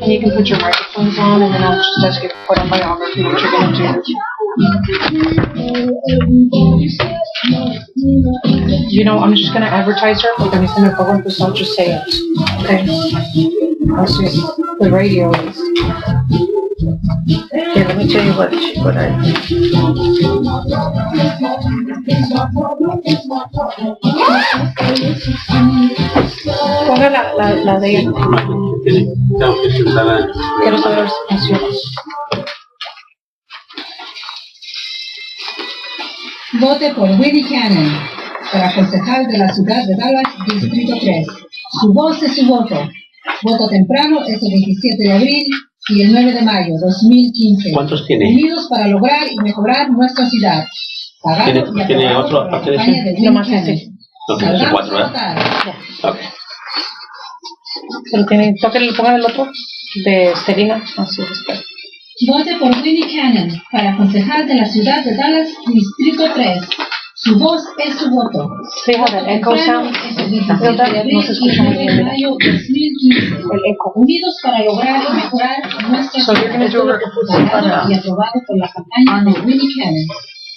And you can put your microphones on, and then I'll just ask you to put on biography, what you're going to do. You know, I'm just going to advertise her, porque a mí se me pongo, pues I'll just say it. Okay? That's just the radio is. Here, let me tell you what I Ponga la de ella. Quiero saber las canciones. Vote por Willie Cannon para concejal de la ciudad de Dallas, Distrito 3. Su voz es su voto. Voto temprano es el 27 de abril y el 9 de mayo 2015. ¿Cuántos tiene? Unidos para lograr y mejorar nuestra ciudad. ¿Tiene otro aparte de ese? No más ese. No tiene 4, ¿verdad? Ok. Pero tiene, pongan el otro de Selena. Así es. Vote por Willie Cannon para concejal de la ciudad de Dallas, Distrito 3. Su voz es su voto. Sí, joder, echo sound. No se escucha muy bien. Mayo 2015. El eco. Unidos para lograr y mejorar nuestra So you're going to do a pagado y aprobado por la campaña de Willie Cannon.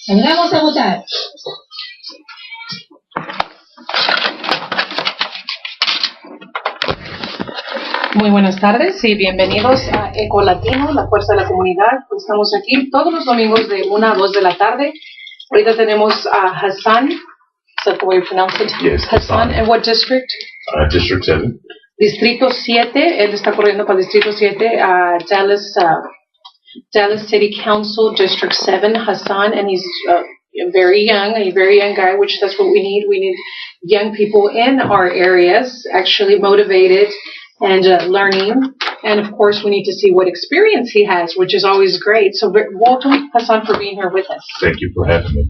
Salgamos a votar. Muy buenas tardes y bienvenidos a Ecolatino, la fuerza de la comunidad. Estamos aquí todos los domingos de 1 a 2 de la tarde. Ahorita tenemos a Hassan. Is that the way you pronounce it? Yes. Hassan. And what district? District 7. Distrito 7. Él está corriendo para el Distrito 7. Dallas City Council, District 7. Hassan, and he's a very young guy, which that's what we need. We need young people in our areas, actually motivated and learning. And of course, we need to see what experience he has, which is always great. So welcome, Hassan, for being here with us. Thank you for having me.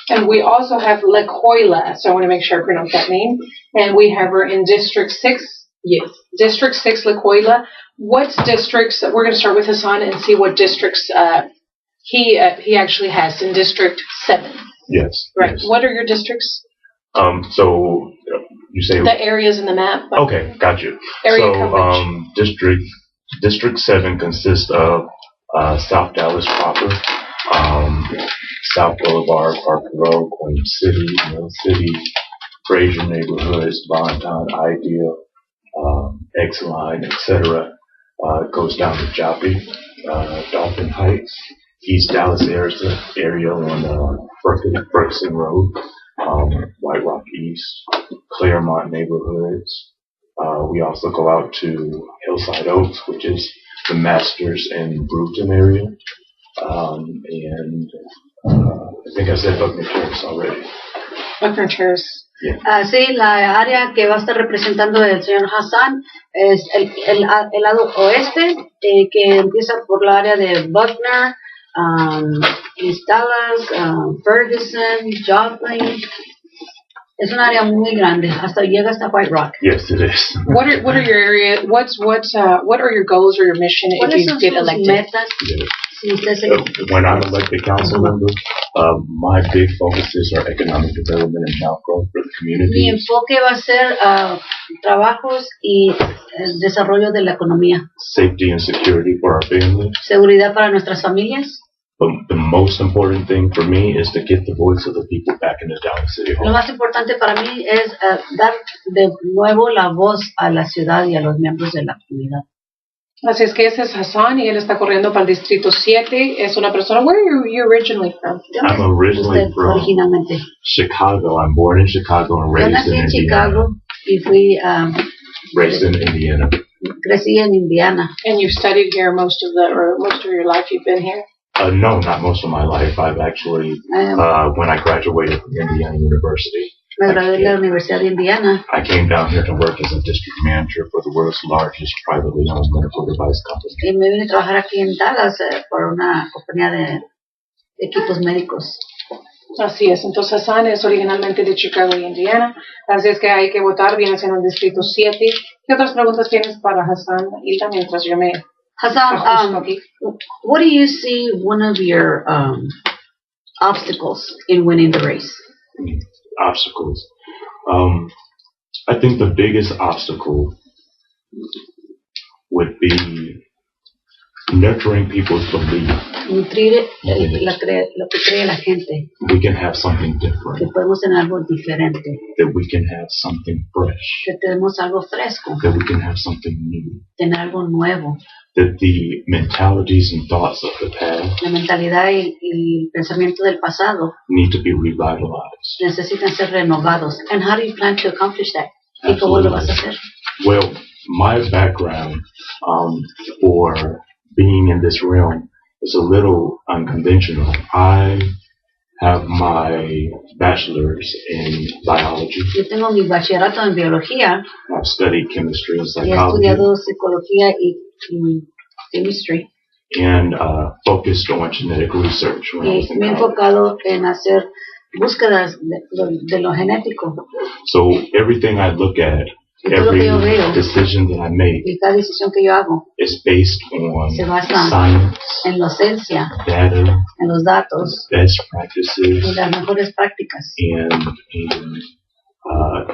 And we also have Lecoila, so I want to make sure I pronounce that name. And we have her in District 6. Yes, District 6, Lecoila. What districts, we're going to start with Hassan and see what districts he actually has in District 7. Yes. Right. Yes. What are your districts? So you say the areas in the map. Okay, got you. Area coverage. District 7 consists of South Dallas proper, South Boulevard, Park Road, Queen City, Mill City, Fraser neighborhoods, Bonton, Ideal, X-Line, etc. It goes down to Joppy, Dolphin Heights, East Dallas area on Ferguson Road, White Rock East, Claremont neighborhoods. We also go out to Hillside Oaks, which is the Masters and Bruton area. And I think I said Buckner Terrace already. Buckner Terrace. Yeah. Sí, la área que va a estar representando el señor Hassan es el lado oeste, que empieza por la área de Buckner, East Dallas, Ferguson, Joplin. Es un área muy grande, llega hasta White Rock. Yes, it is. What are your area? What are your goals or your mission if you get elected? Metas? Yeah. Si usted se... When I'm elected council member, my big focuses are economic development and job growth for the community. Mi enfoque va a ser trabajos y el desarrollo de la economía. Safety and security for our family. Seguridad para nuestras familias. But the most important thing for me is to get the voice of the people back in the Dallas City Hall. Lo más importante para mí es dar de nuevo la voz a la ciudad y a los miembros de la comunidad. Así es que ese es Hassan y él está corriendo para el Distrito 7. Es una persona. Where are you originally from? I'm originally from originalmente? Chicago. I'm born in Chicago and raised Yo nací in en Indiana. Chicago y fui Raised in Indiana. Crecí en Indiana. And you've studied here most of your life. You've been here. No, not most of my life. I've actually, when I graduated from Indiana University, Me gradué de la Universidad de Indiana. I came down here to work as a district manager for the world's largest privately owned medical device company. Y me vine a trabajar aquí en Dallas por una compañía de equipos médicos. Así es, entonces Hassan es originalmente de Chicago y Indiana, así es que hay que votar, viene siendo el Distrito 7. ¿Qué otras preguntas tienes para Hassan, Hilda, mientras yo me Hassan, aquí? what do you see one of your obstacles in winning the race? Obstacles. I think the biggest obstacle would be nurturing people's belief. Nutrir lo que cree la gente. We can have something different. Que podemos tener algo diferente. That we can have something fresh. Que tenemos algo fresco. That we can have something new. Tener algo nuevo. That the mentalities and thoughts of the past, la mentalidad y el pensamiento del pasado, need to be revitalized. Necesitan ser renovados. And how do you plan to accomplish that? ¿Y cómo lo vas a hacer? Well, my background for being in this realm is a little unconventional. I have my bachelor's in biology. Yo tengo mi bachillerato en biología. I've studied chemistry and psychology. He estudiado psicología y chemistry. And focused on genetic research. Y me he enfocado en hacer búsquedas de lo genético. So everything I look at, every decision that I make, cada decisión que yo hago, is based on se basa science, en la ciencia, data, en los datos, best practices, y las mejores prácticas, and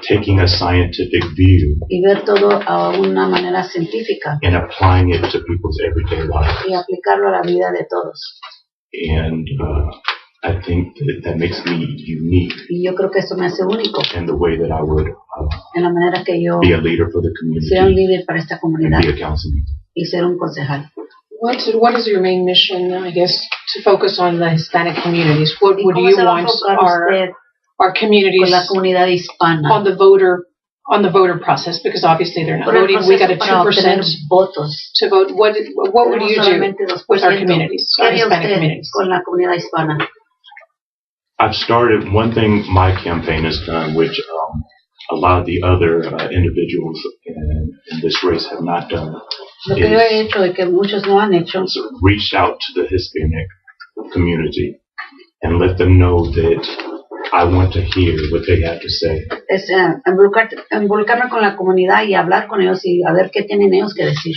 taking a scientific view, y ver todo a una manera científica, and applying it to people's everyday lives, y aplicarlo a la vida de todos. And I think that makes me unique. Y yo creo que eso me hace único. In the way that I would en la manera que yo be a leader for the community. Sea un líder para esta comunidad. And be a councilman. Y ser un concejal. What is your main mission, I guess, to focus on the Hispanic communities? What would you want our communities la comunidad hispana on the voter process? Because obviously they're not voting. We got a 2% votos to vote. What would you do with our communities, our Hispanic communities? Con la comunidad hispana. I've started one thing my campaign has done, which a lot of the other individuals in this race have not done. Lo que yo he hecho y que muchos no han hecho. Reached out to the Hispanic community and let them know that I want to hear what they have to say. Es involucrarme con la comunidad y hablar con ellos y a ver qué tienen ellos que decir.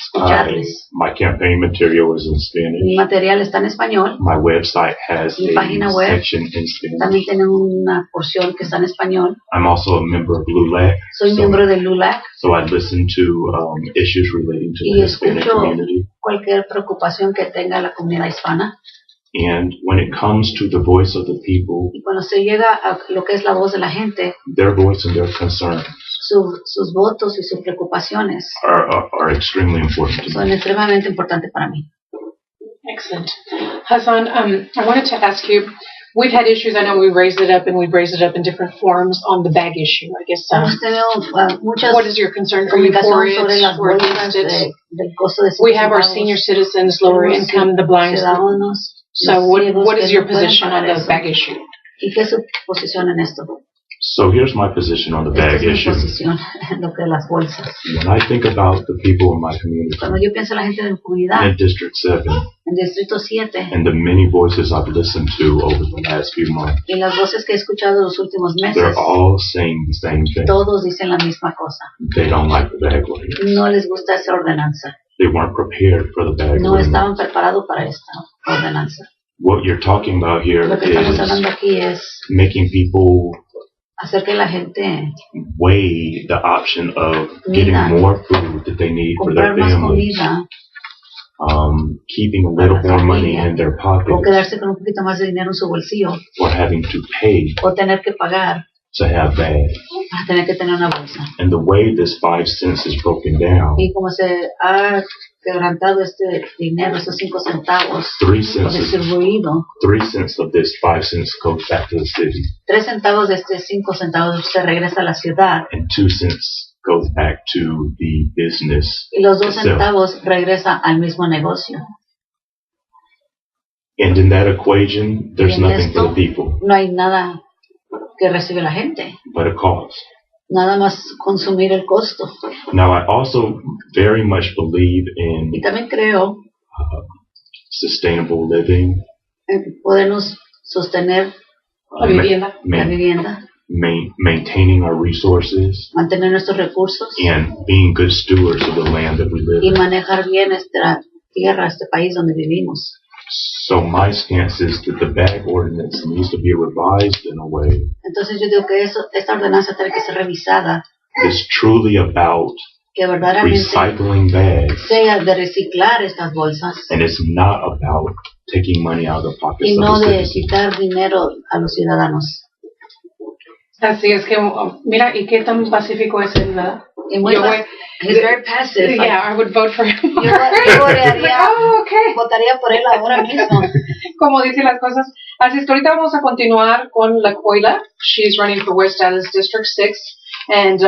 Escucharles. My campaign material is in Spanish. Mi material está en español. My website has Mi página web section in Spanish. También tiene una porción que está en español. I'm also a member of LULAC. Soy miembro de LULAC. So I listen to issues relating to the Hispanic community. Cualquier preocupación que tenga la comunidad hispana. And when it comes to the voice of the people, y cuando se llega a lo que es la voz de la gente, their voice and their concerns, sus votos y sus preocupaciones, are extremely important to me. Son extremadamente importantes para mí. Excellent, Hassan. I wanted to ask you. We've had issues. I know we've raised it up, and we've raised it up in different forms on the bag issue. I guess. What is your concern? Are you for it? Or against it? We have our senior citizens, lower income, the blind. So what is your position on the bag issue? ¿Y qué es su posición en esto? So here's my position on the bag issue. Lo que las bolsas. When I think about the people in my community, cuando yo pienso en la gente de mi comunidad, in District 7, en Distrito 7, and the many voices I've listened to over the last few months, y las voces que he escuchado los últimos meses, they're all saying the same thing. Todos dicen la misma cosa. They don't like the bag ordinance. No les gusta esa ordenanza. They weren't prepared for the bag no ordinance. Estaban preparados para esta ordenanza. What you're talking about here Lo que estamos hablando aquí es making people hacer que la gente weigh the option of getting more food that they need for their families, keeping a little more money in their pocket, o quedarse con un poquito más de dinero en su bolsillo, or having to pay o tener que pagar to have bags. Para tener que tener una bolsa. And the way this 5 cents is broken down, y como se ha quebrantado este dinero, esos 5 centavos, 3 cents, distribuido, 3 cents of this 5 cents goes back to the city. 3 centavos de este 5 centavos se regresa a la ciudad. And 2 cents goes back to the business. Y los 2 centavos regresa al mismo negocio. And in that equation, there's nothing for the people. No hay nada que recibe la gente. But a cost. Nada más consumir el costo. Now, I also very much believe in y también creo sustainable living. En podernos sostener la vivienda. Maintaining our resources. Mantener nuestros recursos. And being good stewards of the land that we live in. Y manejar bien esta tierra, este país donde vivimos. So my stance is that the bag ordinance needs to be revised in a way. Entonces yo digo que esta ordenanza tiene que ser revisada. It's truly about que verdaderamente recycling bags. sea de reciclar estas bolsas And it's not about taking money out of the pockets y of no the de citizens. quitar dinero a los ciudadanos. Así es que, mira, ¿y qué tan pacífico es él, verdad? Y muy he's very passive. Yeah, I would vote for him. Yo votaría, okay. votaría por él ahora mismo. Como dice las cosas. Así es que ahorita vamos a continuar con La Coila. She's running for West Dallas District 6. And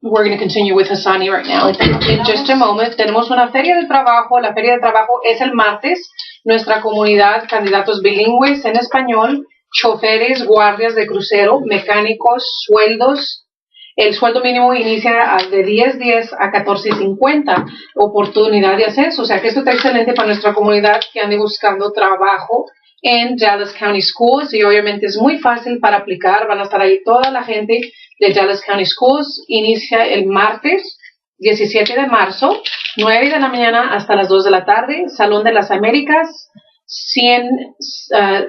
we're going to continue with Hassani right now. In just a moment, tenemos una feria de trabajo. La feria de trabajo es el martes. Nuestra comunidad, candidatos bilingües en español, choferes, guardias de crucero, mecánicos, sueldos. El sueldo mínimo inicia de 10.10 a 14.50. Oportunidad de ascenso. O sea que esto está excelente para nuestra comunidad que ande buscando trabajo en Dallas County Schools. Y obviamente es muy fácil para aplicar. Van a estar ahí toda la gente de Dallas County Schools. Inicia el martes 17 de marzo, 9 de la mañana hasta las 2 de la tarde. Salón de las Américas,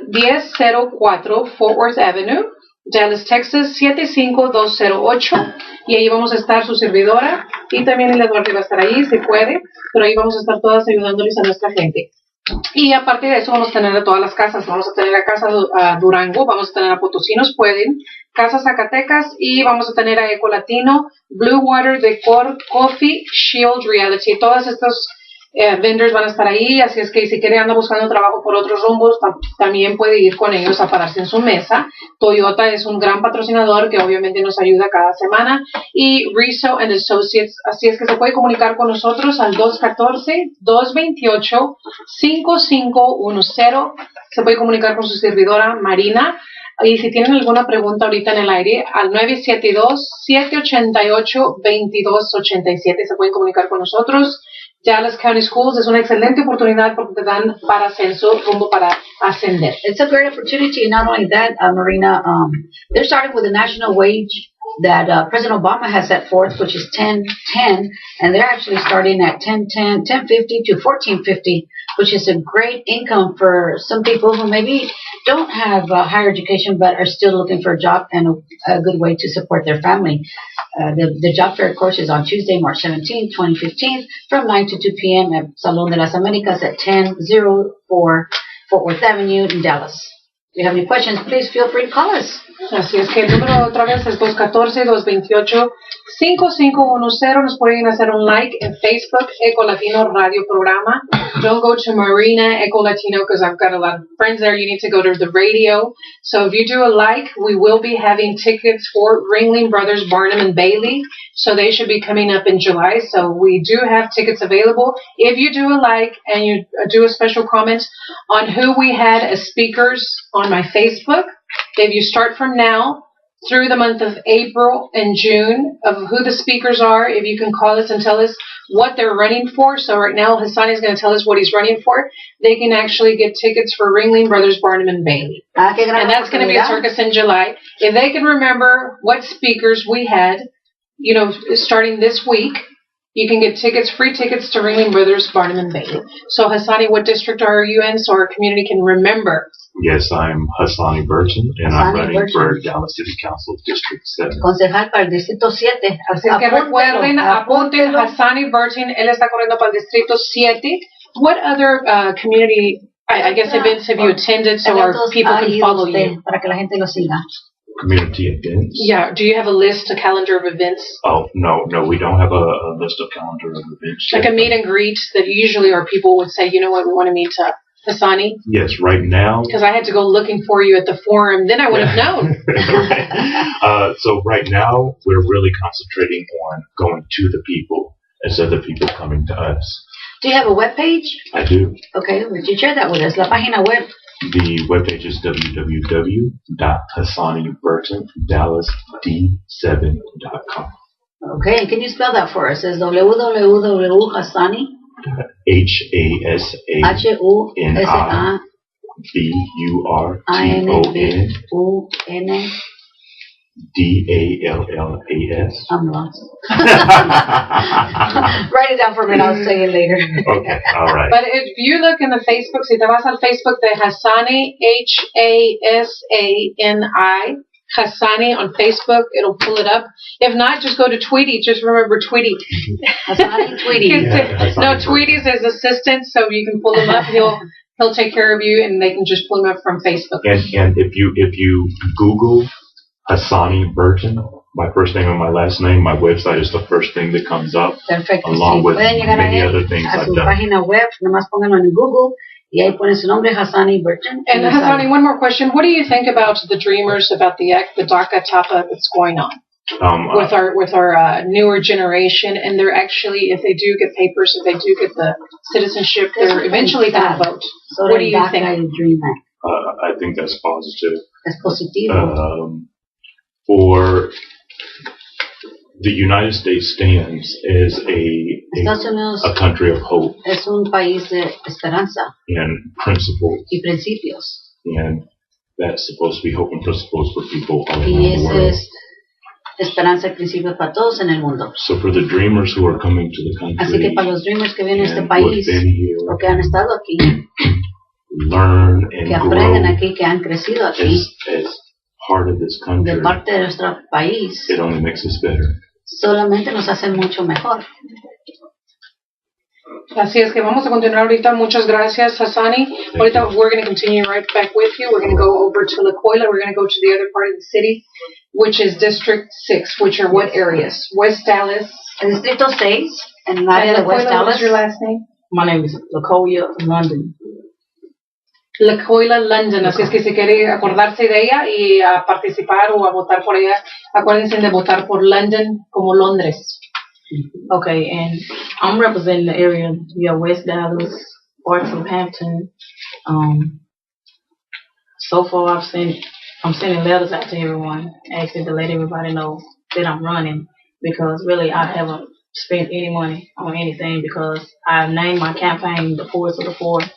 1004 Fort Worth Avenue, Dallas, Texas, 75208. Y ahí vamos a estar su servidora y también el Eduardo va a estar ahí, si puede, pero ahí vamos a estar todas ayudándoles a nuestra gente. Y aparte de eso vamos a tener a todas las casas, vamos a tener a Casa Durango, vamos a tener a Potosinos Pueden, Casa Zacatecas y vamos a tener a Ecolatino, Blue Water, Decor, Coffee, Shield Reality. Todos estos vendors van a estar ahí, así es que si quiere anda buscando trabajo por otros rumbos, también puede ir con ellos a pararse en su mesa. Toyota es un gran patrocinador que obviamente nos ayuda cada semana. Y Riso and Associates, así es que se puede comunicar con nosotros al 214-228-5510. Se puede comunicar con su servidora Marina. Y si tienen alguna pregunta ahorita en el aire, al 972-788-2287 se pueden comunicar con nosotros. Dallas County Schools es una excelente oportunidad porque te dan para ascenso, rumbo para ascender. It's a great opportunity. Not only that, Marina, they're starting with a national wage that President Obama has set forth, which is $10.10, and they're actually starting at $10.50 to $14.50, which is a great income for some people who maybe don't have higher education but are still looking for a job and a good way to support their family. The job fair, of course, is on Tuesday, March 17, 2015, from 9 to 2 p.m. at Salón de las Américas at 1004 Fort Worth Avenue in Dallas. If you have any questions, please feel free to call us. Así es que el número otra vez es 214-228-5510. Nos pueden hacer un like en Facebook, Ecolatino Radio Programa. Don't go to Marina Ecolatino because I've got a lot of friends there. You need to go to the radio. So if you do a like, we will be having tickets for Ringling Brothers, Barnum and Bailey. So they should be coming up in July. So we do have tickets available. If you do a like and you do a special comment on who we had as speakers on my Facebook, if you start from now through the month of April and June of who the speakers are, if you can call us and tell us what they're running for. So right now, Hassani is going to tell us what he's running for. They can actually get tickets for Ringling Brothers, Barnum and Bailey. And that's going to be a circus in July. If they can remember what speakers we had, you know, starting this week, you can get tickets, free tickets to Ringling Brothers, Barnum and Bailey. So Hassani, what district are you in so our community can remember? Yes, I'm Hassani Burton, and I'm running for Dallas City Council District 7. Concejal para el Distrito 7. Así es que recuerden, apunten Hassani Burton, él está corriendo para el Distrito 7. What other community, I guess, events have you attended so our people can follow you? Para que la gente lo siga. Community events? Yeah, do you have a list, a calendar of events? Oh, no, we don't have a list of calendar of events. Like a meet and greet that usually our people would say, you know what, we want to meet Hassani? Yes, right now. Because I had to go looking for you at the forum, then I would have known. So right now, we're really concentrating on going to the people instead of the people coming to us. Do you have a web page? I do. Okay, would you share that with us? La página web. The webpage is www.HassaniBurtonDallasD7.com. Okay, and can you spell that for us? It's www.Hassani. HASSANIBURTONDALLAS. I'm lost. Write it down for me and I'll say it later. Okay, all right. But if you look in the Facebook, si te vas al Facebook de Hassani, Hassani, Hassani on Facebook. It'll pull it up. If not, just go to Tweety. Just remember Tweety. Hassani Tweety. No, Tweety's his assistant, so you can pull him up. He'll take care of you, and they can just pull him up from Facebook. And if you Google Hassani Burton, my first name and my last name, my website is the first thing that comes up. Perfecto. Along with pueden llegar many a other things a I've su done. página web, nomás pónganlo en Google y ahí ponen su nombre, Hassani Burton. And Hassani, one more question. What do you think about the Dreamers, about the DACA top-up that's going on with our newer generation? And they're actually, if they do get papers, if they do get the citizenship, they're eventually going to vote. What do you think? I think that's positive. Es positivo. For the United States stands as a country of hope. Es un país de esperanza. And principles. Y principios. And that's supposed to be hope and principles for people all around y the world. Es esperanza y principios para todos en el mundo. So for the dreamers who are coming to the country, así que para los dreamers que vienen a este país, o que han estado aquí, learn and que aprenden aquí, que han crecido aquí, as part of this country, de parte de nuestro país, it only makes us better. Solamente nos hace mucho mejor. Así es que vamos a continuar ahorita. Muchas gracias, Hassani. Ahorita we're going to continue right back with you. We're going to go over to La Coila. We're going to go to the other part of the city, which is District 6, which are what areas? West Dallas. El Distrito 6, en el área de West Dallas. What's your last name? My name is Ecolatino Sun March. La Coila, London. Así es que si quiere acordarse de ella y a participar o a votar por ella, acuérdense de votar por London como Londres. Okay, and I'm representing the area via West Dallas, Barton, Hampton. So far, I'm sending letters out to everyone, asking to let everybody know that I'm running, because really I haven't spent any money on anything, because I named my campaign the 4th of the 4th.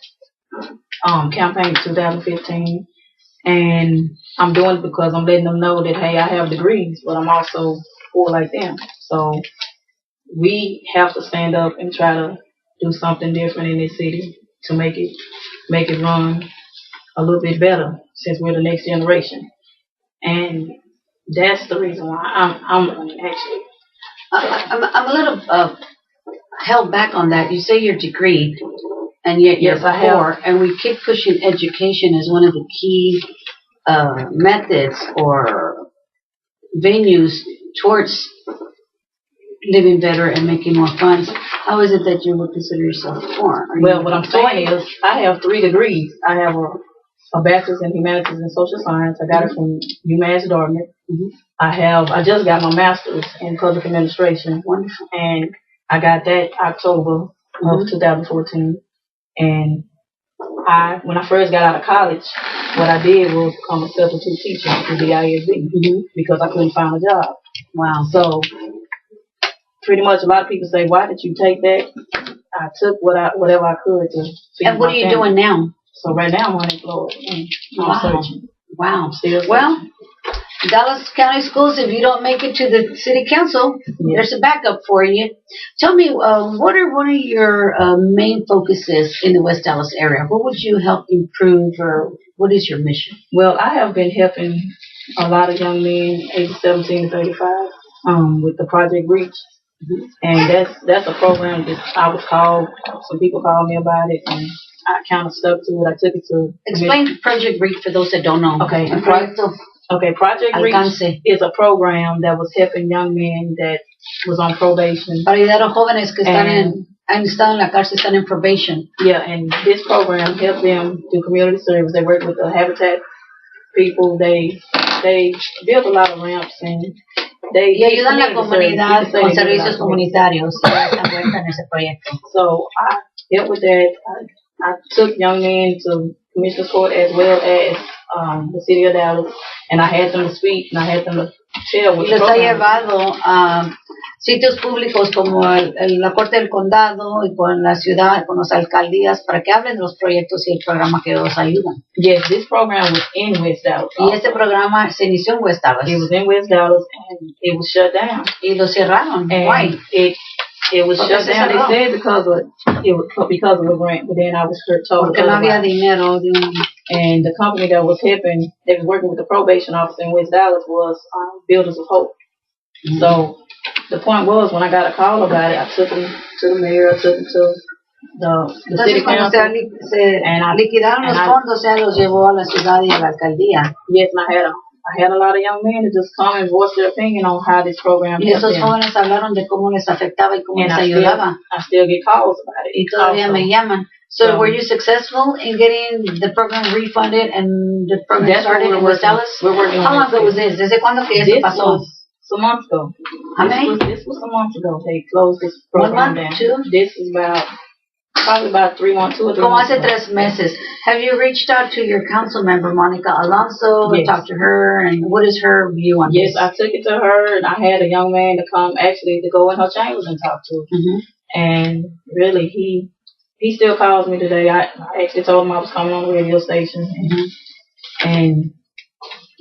Campaign 2015, and I'm doing it because I'm letting them know that, hey, I have degrees, but I'm also poor like them. So we have to stand up and try to do something different in this city to make it run a little bit better, since we're the next generation. And that's the reason why I'm running, actually. I'm a little held back on that. You say you're degreed, and yet you're poor, and we keep pushing education as one of the key methods or venues towards living better and making more funds. How is it that you would consider yourself poor? Well, what I'm saying is I have 3 degrees. I have a bachelor's in humanities and social science. I got it from UMass Dartmouth. I just got my master's in public administration. Wonderful. And I got that October of 2014. And when I first got out of college, what I did was become a substitute teacher in the ISD because I couldn't find a job. Wow. So pretty much a lot of people say, why did you take that? I took whatever I could to feed And what are you doing now? So right now I'm unemployed. Wow. Searching. Wow. Still well, Dallas County Schools, if you don't make it to the city council, there's a backup for you. Tell me, what are one of your main focuses in the West Dallas area? What would you help improve, or what is your mission? Well, I have been helping a lot of young men ages 17 to 35 with the Project Reach. And that's a program that I was called. Some people called me about it, and I kind of stuck to it. I took it to... Explain Project Reach for those that don't know. Okay. Project Reach is a program that was helping young men that was on probation. Para ayudar a jóvenes que han estado en la cárcel, están en probation. Yeah, and this program helped them do community service. They work with the Habitat people. They built a lot of ramps, and y ayudan a la comunidad con servicios comunitarios. En ese proyecto. So I helped with that. I took young men to Commissioner's Court as well as the city of Dallas, and I had them to speak, and I had them to share with the program. Los ha llevado a sitios públicos como la Corte del Condado y con la ciudad, con las alcaldías, para que hablen de los proyectos y el programa que los ayudan. Yes, this program was in West Dallas. Y este programa se inició en West Dallas. It was in West Dallas, and it was shut down. Y lo cerraron. And why? It was shut down. They said because of a grant, but then I was told porque no había dinero. And the company that was helping, they was working with the probation officer in West Dallas was Builders of Hope. Mm-hmm. So the point was, when I got a call about it, I took him to the mayor, I took him to the city council. Liquidaron los fondos, se los llevó a la ciudad y a la alcaldía. Yes, and I had a lot of young men that just come and voice their opinion on how this program y esos jóvenes hablaron de cómo les afectaba y cómo les ayudaba. I still get calls about it. Y todavía me llaman. So were you successful in getting the program refunded and the program started in West Dallas? We're working on it. How long ago was this? ¿Desde cuándo que eso pasó? Some months ago. How many? This was some months ago. They closed this program 1 month, down. 2? This is probably about 3 months, 2 or 3 Como months. hace 3 meses. Have you reached out to your council member, Monica Alonso, and talked to her, and what is her view on this? Yes, I took it to her, and I had a young man to come actually to go in her chambers and talk to her. Mm-hmm. And really, he still calls me today. I actually told him I was coming on the radio station. Mm-hmm. And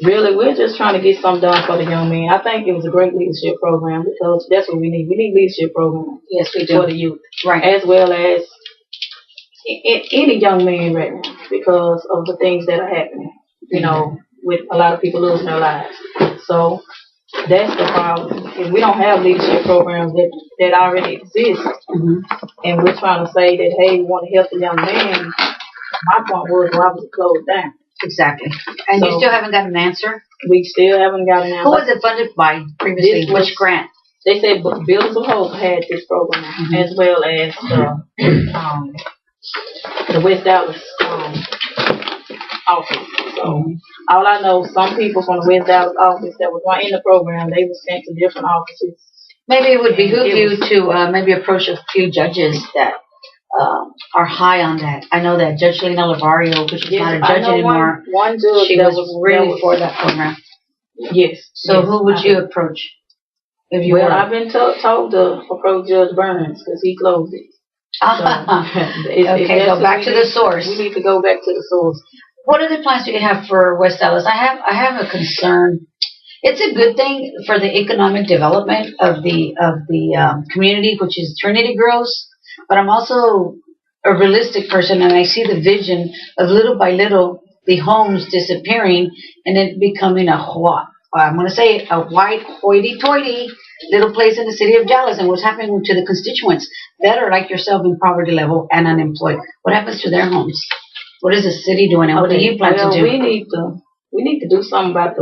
really, we're just trying to get something done for the young men. I think it was a great leadership program because that's what we need. We need leadership programs. Yes, we do. For the youth. Right. As well as any young man right now because of the things that are happening, you know, with a lot of people losing their lives. So that's the problem. If we don't have leadership programs that already exist, mm-hmm. and we're trying to say that, hey, we want to help the young man, my point was, why was it closed down? Exactly. And so, you still haven't got an answer? We still haven't got an answer. Who was it funded by previously? Which grant? They said Builders of Hope had this program, mm-hmm. as well as the West Dallas office. So all I know, some people from the West Dallas office that was not in the program, they were sent to different offices. Maybe it would behoove you to maybe approach a few judges that are high on that. I know that Judge Lena Lavario, which is not a judge anymore, one judge she was really for that program. Yes. So who would you approach? If you were? I've been told to approach Judge Burns because he closed it. So, okay, go back to the source. We need to go back to the source. What other plans do you have for West Dallas? I have a concern. It's a good thing for the economic development of the community, which is Trinity Girls. But I'm also a realistic person, and I see the vision of little by little the homes disappearing and it becoming I'm going to say a white hoity-toity little place in the city of Dallas. And what's happening to the constituents that are like yourself in poverty level and unemployed? What happens to their homes? What is the city doing, and what do you plan to do? We need to do something about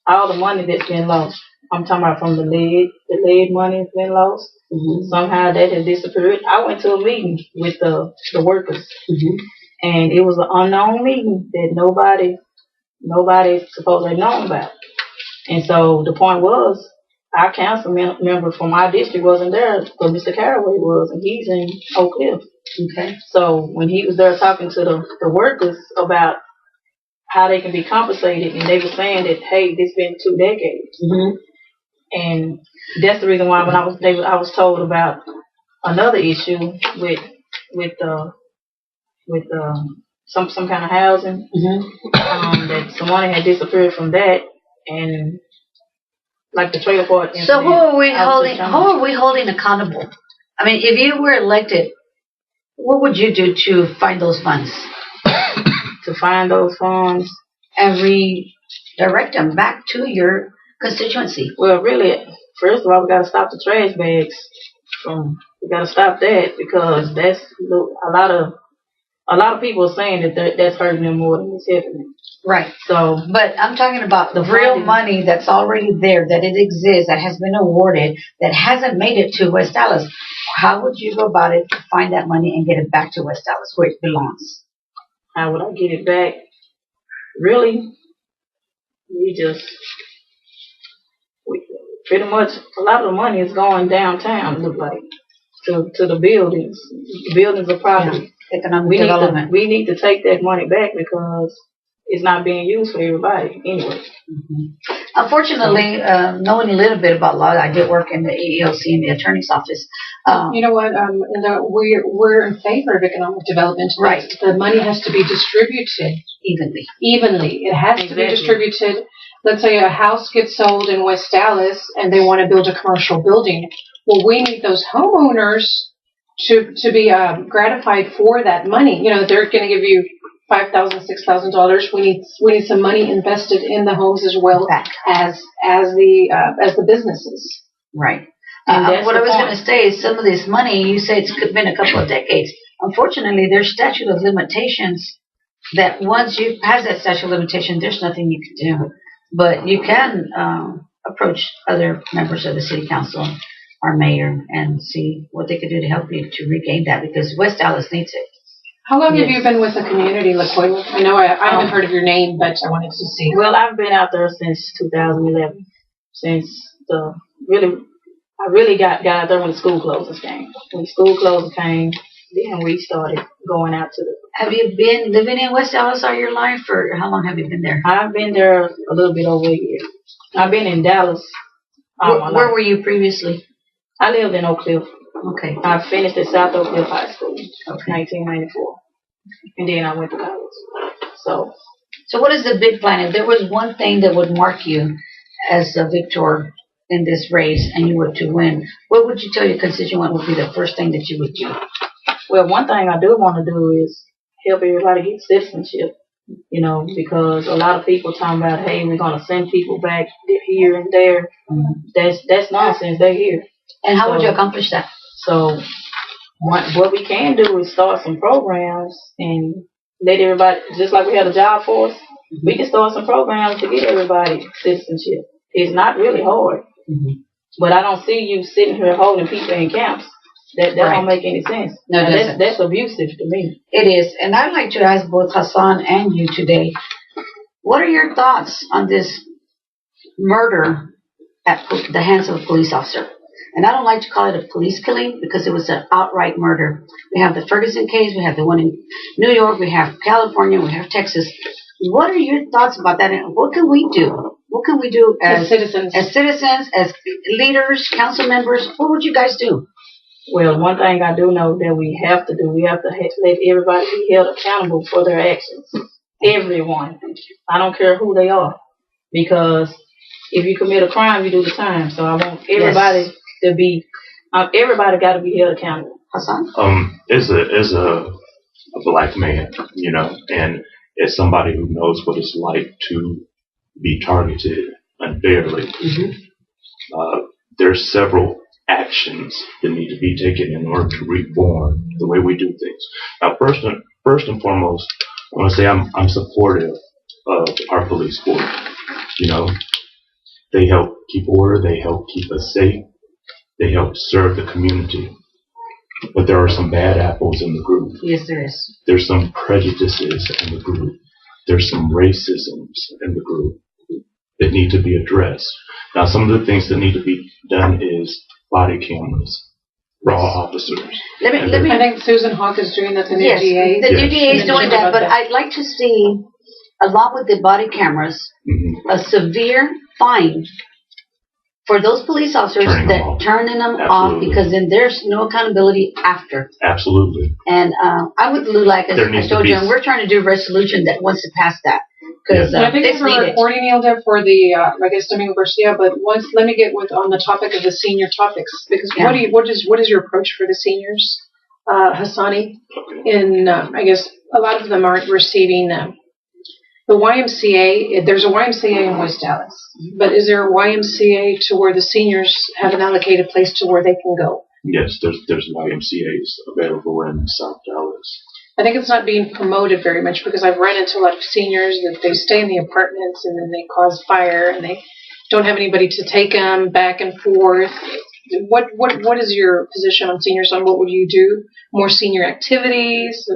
all the money that's been lost. I'm talking about from the lead money that's been lost. Mm-hmm. Somehow that has disappeared. I went to a meeting with the workers, mm-hmm. and it was an unknown meeting that nobody supposedly known about. And so the point was, our council member from our district wasn't there, but Mr. Caraway was, and he's in Oak Cliff. Okay. So when he was there talking to the workers about how they can be compensated, and they were saying that, hey, this been 2 decades. Mm-hmm. And that's the reason why when I was told about another issue with some kind of housing, mm-hmm. That some money had disappeared from that, and like the trailer park incident. So who are we holding accountable? I mean, if you were elected, what would you do to find those funds? To find those funds and redirect them back to your constituency. Well, really, first of all, we got to stop the trash bags. We got to stop that because that's a lot of people are saying that that's hurting them more than it's helping them. Right. So, but I'm talking about the real money that's already there, that it exists, that has been awarded, that hasn't made it to West Dallas. How would you go about it to find that money and get it back to West Dallas where it belongs? How would I get it back? Really, pretty much a lot of the money is going downtown, look like, to the buildings. The buildings are property. Yeah. Economic development. We need to take that money back because it's not being used for everybody anyway. Mm-hmm. Unfortunately, knowing a little bit about law, I did work in the EEOC in the attorney's office. You know what? We're in favor of economic development. Right. The money has to be distributed evenly. It has to be distributed. Let's say a house gets sold in West Dallas and they want to build a commercial building. Well, we need those homeowners to be gratified for that money. You know, they're going to give you $5,000, $6,000. We need some money invested in the homes as well as the businesses. Right. And what I was going to say is some of this money, you say it's been a couple of decades. Unfortunately, there's statute of limitations that once you pass that statute of limitation, there's nothing you can do. But you can approach other members of the city council, our mayor, and see what they could do to help you to regain that, because West Dallas needs it. How long have you been with the community, LaCoya? I know I haven't heard of your name, but I wanted to see. Well, I've been out there since 2011. I really got out there when the school closings came. When school closings came, then we started going out to the... Have you been living in West Dallas all your life, or how long have you been there? I've been there a little bit over a year. I've been in Dallas all my life. Where were you previously? I lived in Oak Cliff. Okay. I finished at South Oak Cliff High School in 1994. And then I went to college. So what is the big plan? If there was one thing that would mark you as a victor in this race and you were to win, what would you tell your constituent would be the first thing that you would do? Well, one thing I do want to do is help everybody get citizenship, because a lot of people talking about, hey, we're going to send people back here and there. Mm-hmm. That's nonsense. They're here. And how would you accomplish that? So what we can do is start some programs and let everybody, just like we had a job force, we can start some programs to get everybody citizenship. It's not really hard. Mm-hmm. But I don't see you sitting here holding people in camps. That don't make any sense. No, that's abusive to me. It is. And I'd like to ask both Hassan and you today, what are your thoughts on this murder at the hands of a police officer? And I don't like to call it a police killing because it was an outright murder. We have the Ferguson case, we have the one in New York, we have California, we have Texas. What are your thoughts about that? And what can we do? What can we do as citizens, as leaders, council members? What would you guys do? Well, one thing I do know that we have to let everybody be held accountable for their actions. Everyone. I don't care who they are. Because if you commit a crime, you do the time. So I want everybody to be, everybody got to be held accountable. Hassan? As a black man, and as somebody who knows what it's like to be targeted unfairly, there's several actions that need to be taken in order to reform the way we do things. Now, first and foremost, I want to say I'm supportive of our police force. They help keep order, they help keep us safe, they help serve the community. But there are some bad apples in the group. Yes, there is. There's some prejudices in the group. There's some racisms in the group that need to be addressed. Now, some of the things that need to be done is body cameras for all officers. I think Susan Hawk is doing that, the new DA. The new DA is doing that, but I'd like to see, along with the body cameras, a severe fine for those police officers turning them off, because then there's no accountability after. Absolutely. And I would like, as I told you, and we're trying to do a resolution that wants to pass that. Because I think we're recording there for the Domingo Garcia, but let me get on the topic of the senior topics, because what is your approach for the seniors, Hassani? In I guess a lot of them aren't receiving the YMCA. There's a YMCA in West Dallas, but is there a YMCA to where the seniors have an allocated place to where they can go? Yes, there's YMCAs available in South Dallas. I think it's not being promoted very much, because I've run into a lot of seniors that they stay in the apartments and then they cause fire and they don't have anybody to take them back and forth. What is your position on seniors? On what would you do? More senior activities?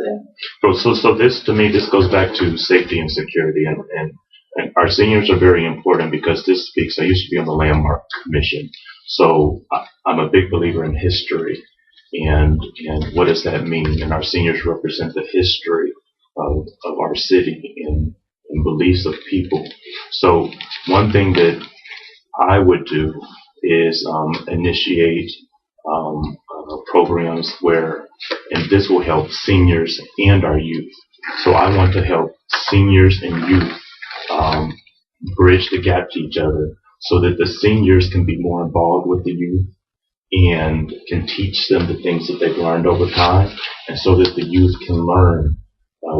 So this, to me, this goes back to safety and security, and our seniors are very important, because this speaks. I used to be on the Landmark Commission, so I'm a big believer in history. And what does that mean? And our seniors represent the history of our city and beliefs of people. So one thing that I would do is initiate programs where, and this will help seniors and our youth. So I want to help seniors and youth bridge the gap to each other, so that the seniors can be more involved with the youth and can teach them the things that they've learned over time, and so that the youth can learn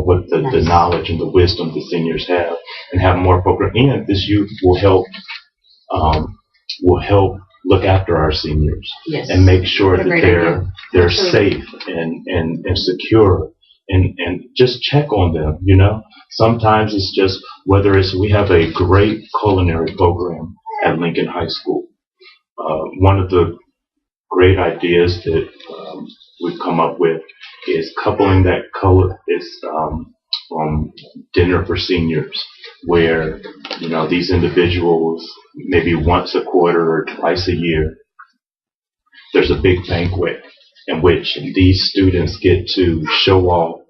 what the knowledge and the wisdom the seniors have, and have more program. And this youth will help look after our seniors and make sure that they're safe and secure, and just check on them. You know, sometimes it's just whether it's we have a great culinary program at Lincoln High School. One of the great ideas that we've come up with is coupling that dinner for seniors, where these individuals maybe once a quarter or twice a year there's a big banquet in which these students get to show off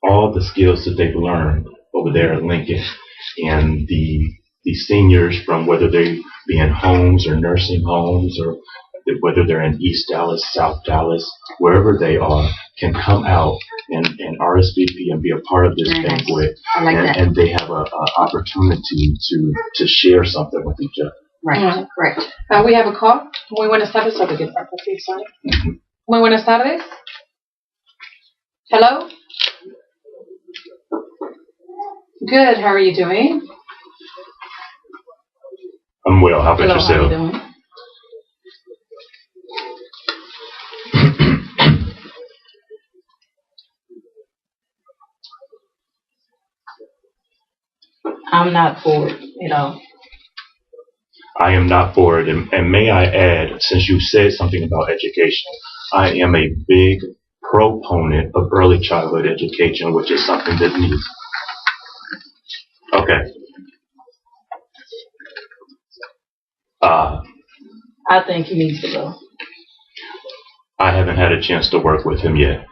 all the skills that they've learned over there at Lincoln, and the seniors, from whether they be in homes or nursing homes or whether they're in East Dallas, South Dallas, wherever they are, can come out and RSVP and be a part of this banquet. I like that. And they have an opportunity to share something with each other. Right, correct. We have a call. Muy buenas tardes. Muy buenas tardes. Hello? Good. How are you doing? I'm well. How about yourself? How are you doing? I'm not for it at all. I am not for it. And may I add, since you said something about education, I am a big proponent of early childhood education, which is something that needs. Okay. I think he needs to go. I haven't had a chance to work with him yet.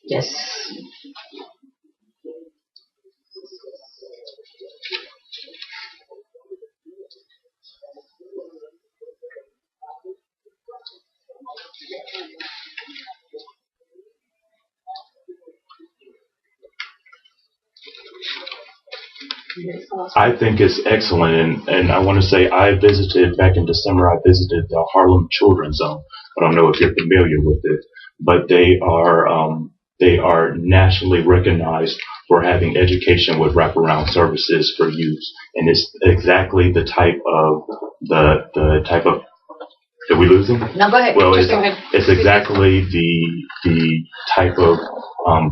Yes. I think it's excellent, and I want to say back in December, I visited the Harlem Children's Zone. I don't know if you're familiar with it, but they are nationally recognized for having education with wraparound services for youth, and it's exactly the type of. Did we lose him? No, go ahead. Well, Go ahead. it's exactly the type of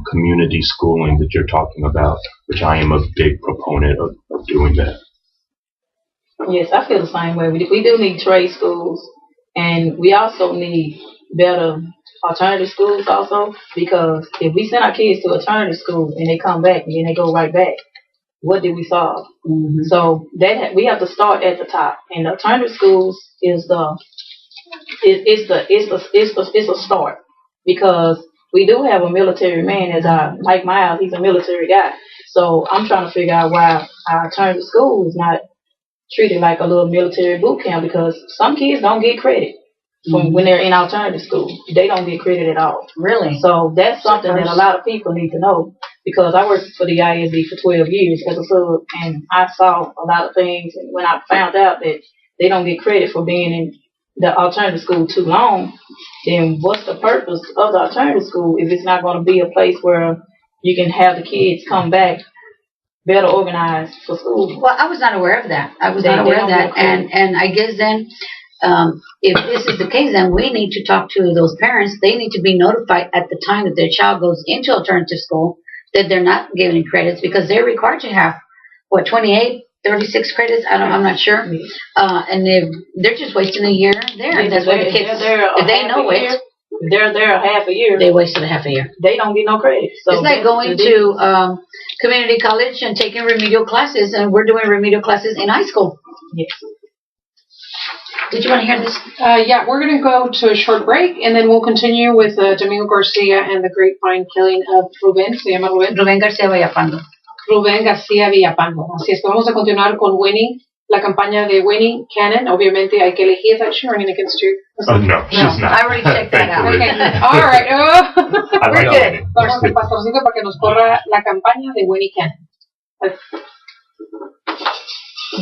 community schooling that you're talking about, which I am a big proponent of doing that. Yes, I feel the same way. We do need trade schools, and we also need better alternative schools also, because if we send our kids to alternative school and they come back and then they go right back, what did we solve? Mm-hmm. So that we have to start at the top, and the alternative schools is a start, because we do have a military man as Mike Miles. He's a military guy, so I'm trying to figure out why our alternative school is not treated like a little military boot camp, because some kids don't get credit from when they're in alternative school. They don't get credit at all. Really? So that's something that a lot of people need to know, because I worked for the ISD for 12 years as a sub, and I saw a lot of things, and when I found out that they don't get credit for being in the alternative school too long, then what's the purpose of the alternative school if it's not going to be a place where you can have the kids come back better organized for school? Well, I was not aware of that. And I guess then, if this is the case, then we need to talk to those parents. They need to be notified at the time that their child goes into alternative school that they're not given credits, because they're required to have 28, 36 credits. I'm not sure. And they're just wasting a year there. That's why the kids, if they know it, they're there half a year. They wasted a half a year. They don't get no credit. So it's like going to community college and taking remedial classes, and we're doing remedial classes in high school. Yes. Did you want to hear this? Yeah, we're going to go to a short break, and then we'll continue with Domingo Garcia and the grapevine killing of Rubén. ¿Se llama Rubén? Rubén García Villapando. Rubén García Villapando. Así es que vamos a continuar con Winnie la campaña de Winnie Cannon. Obviamente hay que elegir. Is she running against you? No, she's not. I already checked that out. Okay. All right. I like good. Winnie. Vamos al pastorcito para que nos corra la campaña de Winnie Cannon.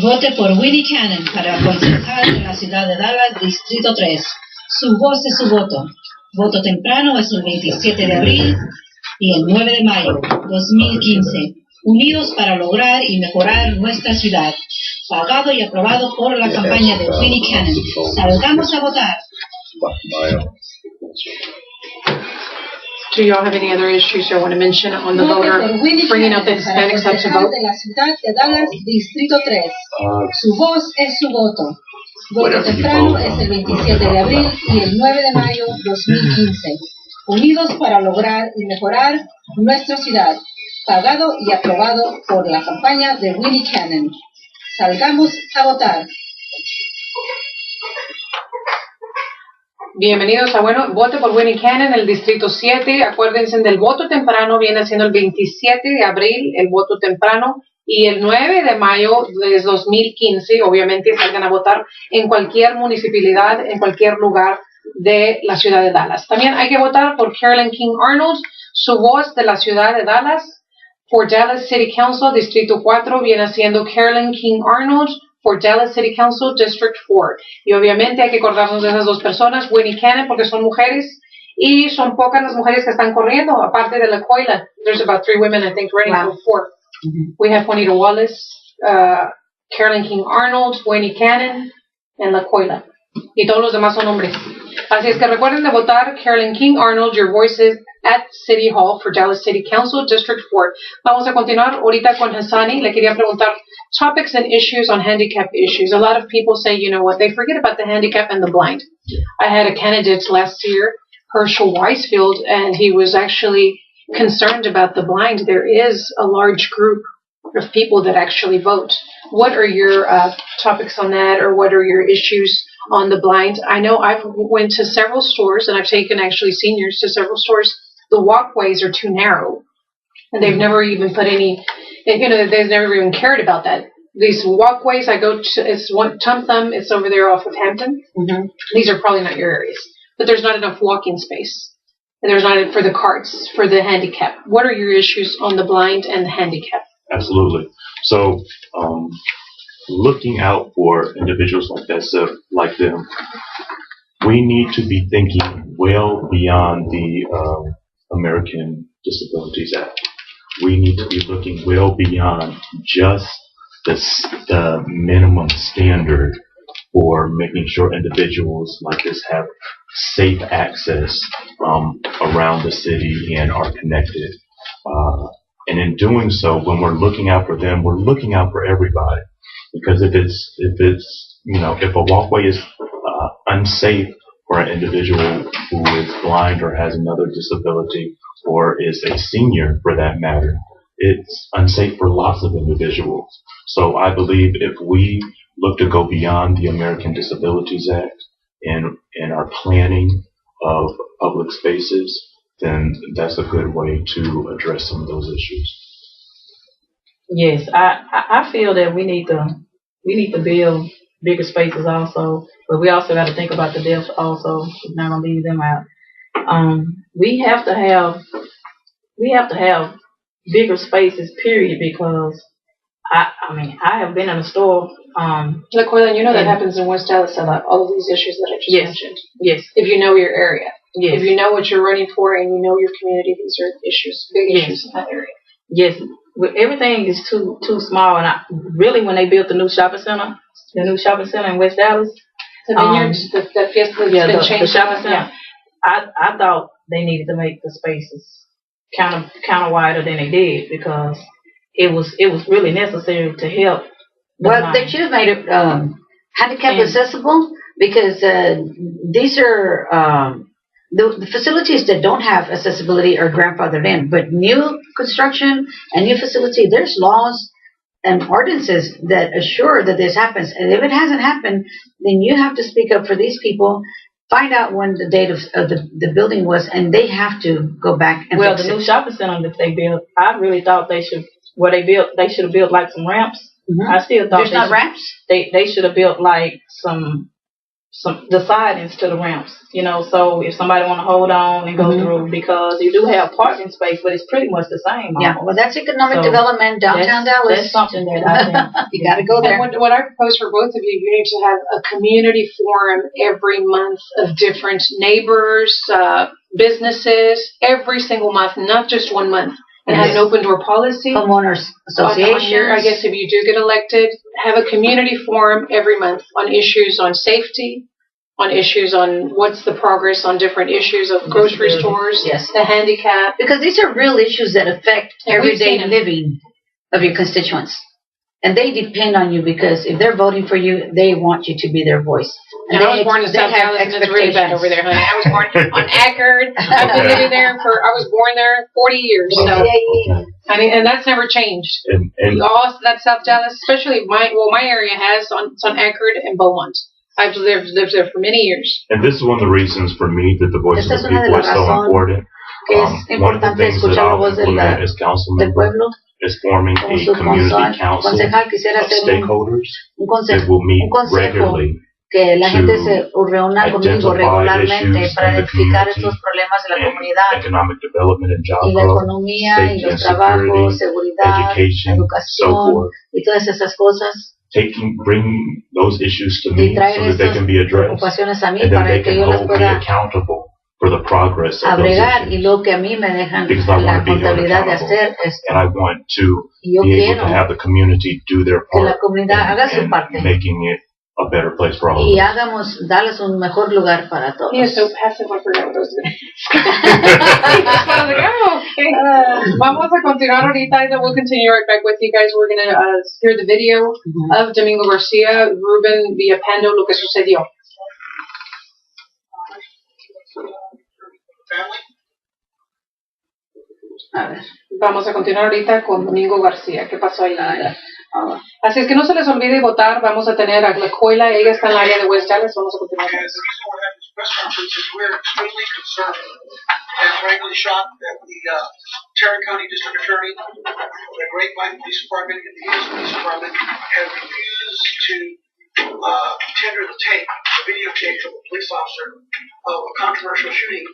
Vote por Winnie Cannon para concejal de la ciudad de Dallas, Distrito 3. Su voz es su voto. Voto temprano es el 27 de abril y el 9 de mayo 2015. Unidos para lograr y mejorar nuestra ciudad. Pagado y aprobado por la campaña de Winnie Cannon. Salgamos a votar. Do y'all have any other issues you want to mention on the voter bringing up the Hispanics up to vote? De la ciudad de Dallas, Distrito 3. Su voz es su voto. Voto temprano es el 27 de abril y el 9 de mayo 2015. Unidos para lograr y mejorar nuestra ciudad. Pagado y aprobado por la campaña de Winnie Cannon. Salgamos a votar. Bienvenidos a vote por Winnie Cannon, el Distrito 7. Acuérdense del voto temprano, viene siendo el 27 de abril, el voto temprano, y el 9 de mayo de 2015. Obviamente salgan a votar en cualquier municipalidad, en cualquier lugar de la ciudad de Dallas. También hay que votar por Carolyn King Arnold, su voz de la ciudad de Dallas. For Dallas City Council, Distrito 4, viene siendo Carolyn King Arnold. For Dallas City Council, District 4. Y obviamente hay que acordarnos de esas dos personas, Winnie Cannon, porque son mujeres, y son pocas las mujeres que están corriendo, aparte de la Ecola. There's about 3 women, I think, running for 4. We have Juanita Wallace, Carolyn King Arnold, Winnie Cannon, and la Ecola. Y todos los demás son hombres. Así es que recuerden de votar Carolyn King Arnold, your voices at City Hall for Dallas City Council, District 4. Vamos a continuar ahorita con Hassani. Le quería preguntar topics and issues on handicap issues. A lot of people say, you know what, they forget about the handicap and the blind. I had a candidate last year, Herschel Weisfield, and he was actually concerned about the blind. There is a large group of people that actually vote. What are your topics on that, or what are your issues on the blind? I know I've went to several stores, and I've taken actually seniors to several stores. The walkways are too narrow, and they've never even put any, you know, they've never even cared about that. These walkways, I go to, it's one Tum Thum, it's over there off of Hampton. These are probably not your areas, but there's not enough walking space. And there's not for the carts, for the handicap. What are your issues on the blind and the handicap? Absolutely. So, looking out for individuals like that, like them, we need to be thinking well beyond the American Disabilities Act. We need to be looking well beyond just the minimum standard for making sure individuals like this have safe access around the city and are connected. And in doing so, when we're looking out for them, we're looking out for everybody. Because if it's you know, if a walkway is unsafe for an individual who is blind or has another disability, or is a senior for that matter, it's unsafe for lots of individuals. So I believe if we look to go beyond the American Disabilities Act in our planning of public spaces, then that's a good way to address some of those issues. Yes, I feel that we need to build bigger spaces also, but we also got to think about the deaf also. We're not gonna leave them out. We have to have bigger spaces, period, because I mean I have been in a store. Like, well, you know that happens in West Dallas a lot. All of these issues that I just mentioned. Yes. If you know your area. Yes. If you know what you're running for and you know your community, these are issues, big issues in that area. Yes. Everything is too small, and really when they built the new shopping center in West Dallas, the vineyards, the fiesta that's been changed. The shopping center. I thought they needed to make the spaces kind of wider than they did, because it was really necessary to help. Well, they should have made it handicap accessible, because these are the facilities that don't have accessibility are grandfathered in. But new construction and new facility, there's laws and ordinances that assure that this happens. And if it hasn't happened, then you have to speak up for these people. Find out when the date of the building was, and they have to go back and fix it. New shopping center that they built, I really thought they should have built like some ramps I still thought there's not ramps. They should have built like some the sidings to the ramps, so if somebody want to hold on and go through, because you do have parking space, but it's pretty much the same. Yeah, well, that's economic development downtown Dallas. That's something that I think you got to go there. And what I propose for both of you, you need to have a community forum every month of different neighbors, businesses, every single month, not just 1 month. And have an open door policy. Homeowners association. I guess if you do get elected, have a community forum every month on issues on safety, on issues on what's the progress on different issues of grocery stores, the handicap. Because these are real issues that affect everyday living of your constituents. And they depend on you, because if they're voting for you, they want you to be their voice. And I was born in South Dallas, and it's really bad over there, honey. I was born on Ackerd. I've been living there I was born there 40 years. So, I mean, and that's never changed. And all that's South Dallas, especially my area has it's on Ackerd and Beaumont. I've lived there for many years. And this is one of the reasons for me that the voice of the people is so important. One of the things that I'll implement as council member is forming a community council of stakeholders that will meet regularly que la gente se reúna conmigo regularmente para identificar estos problemas de la comunidad y la economía y los trabajos, seguridad, educación y todas esas cosas. Bring those issues to me so that they can be addressed, and then they can hold me accountable for the progress of those issues. Y lo que a mí me dejan Because I want to be held accountable, and I want to be able to have the community do their part in making it a better place for all of us. Y hagamos Dallas un mejor lugar para todos. He is so passive, I forgot what those Vamos a continuar ahorita, and then we'll continue right back with you guys. We're going to hear the video of Domingo Garcia, Ruben Villapando, lo que sucedió. A ver. Vamos a continuar ahorita con Domingo García. ¿Qué pasó ahí? Así es que no se les olvide votar. Vamos a tener a la escuela. Ella está en el área de West Dallas. Vamos a continuar con eso. We're extremely concerned and frankly shocked that the Tarrant County District Attorney, the Grapevine Police Department, and the U.S. Police Department have refused to tender the videotape of a police officer of a controversial shooting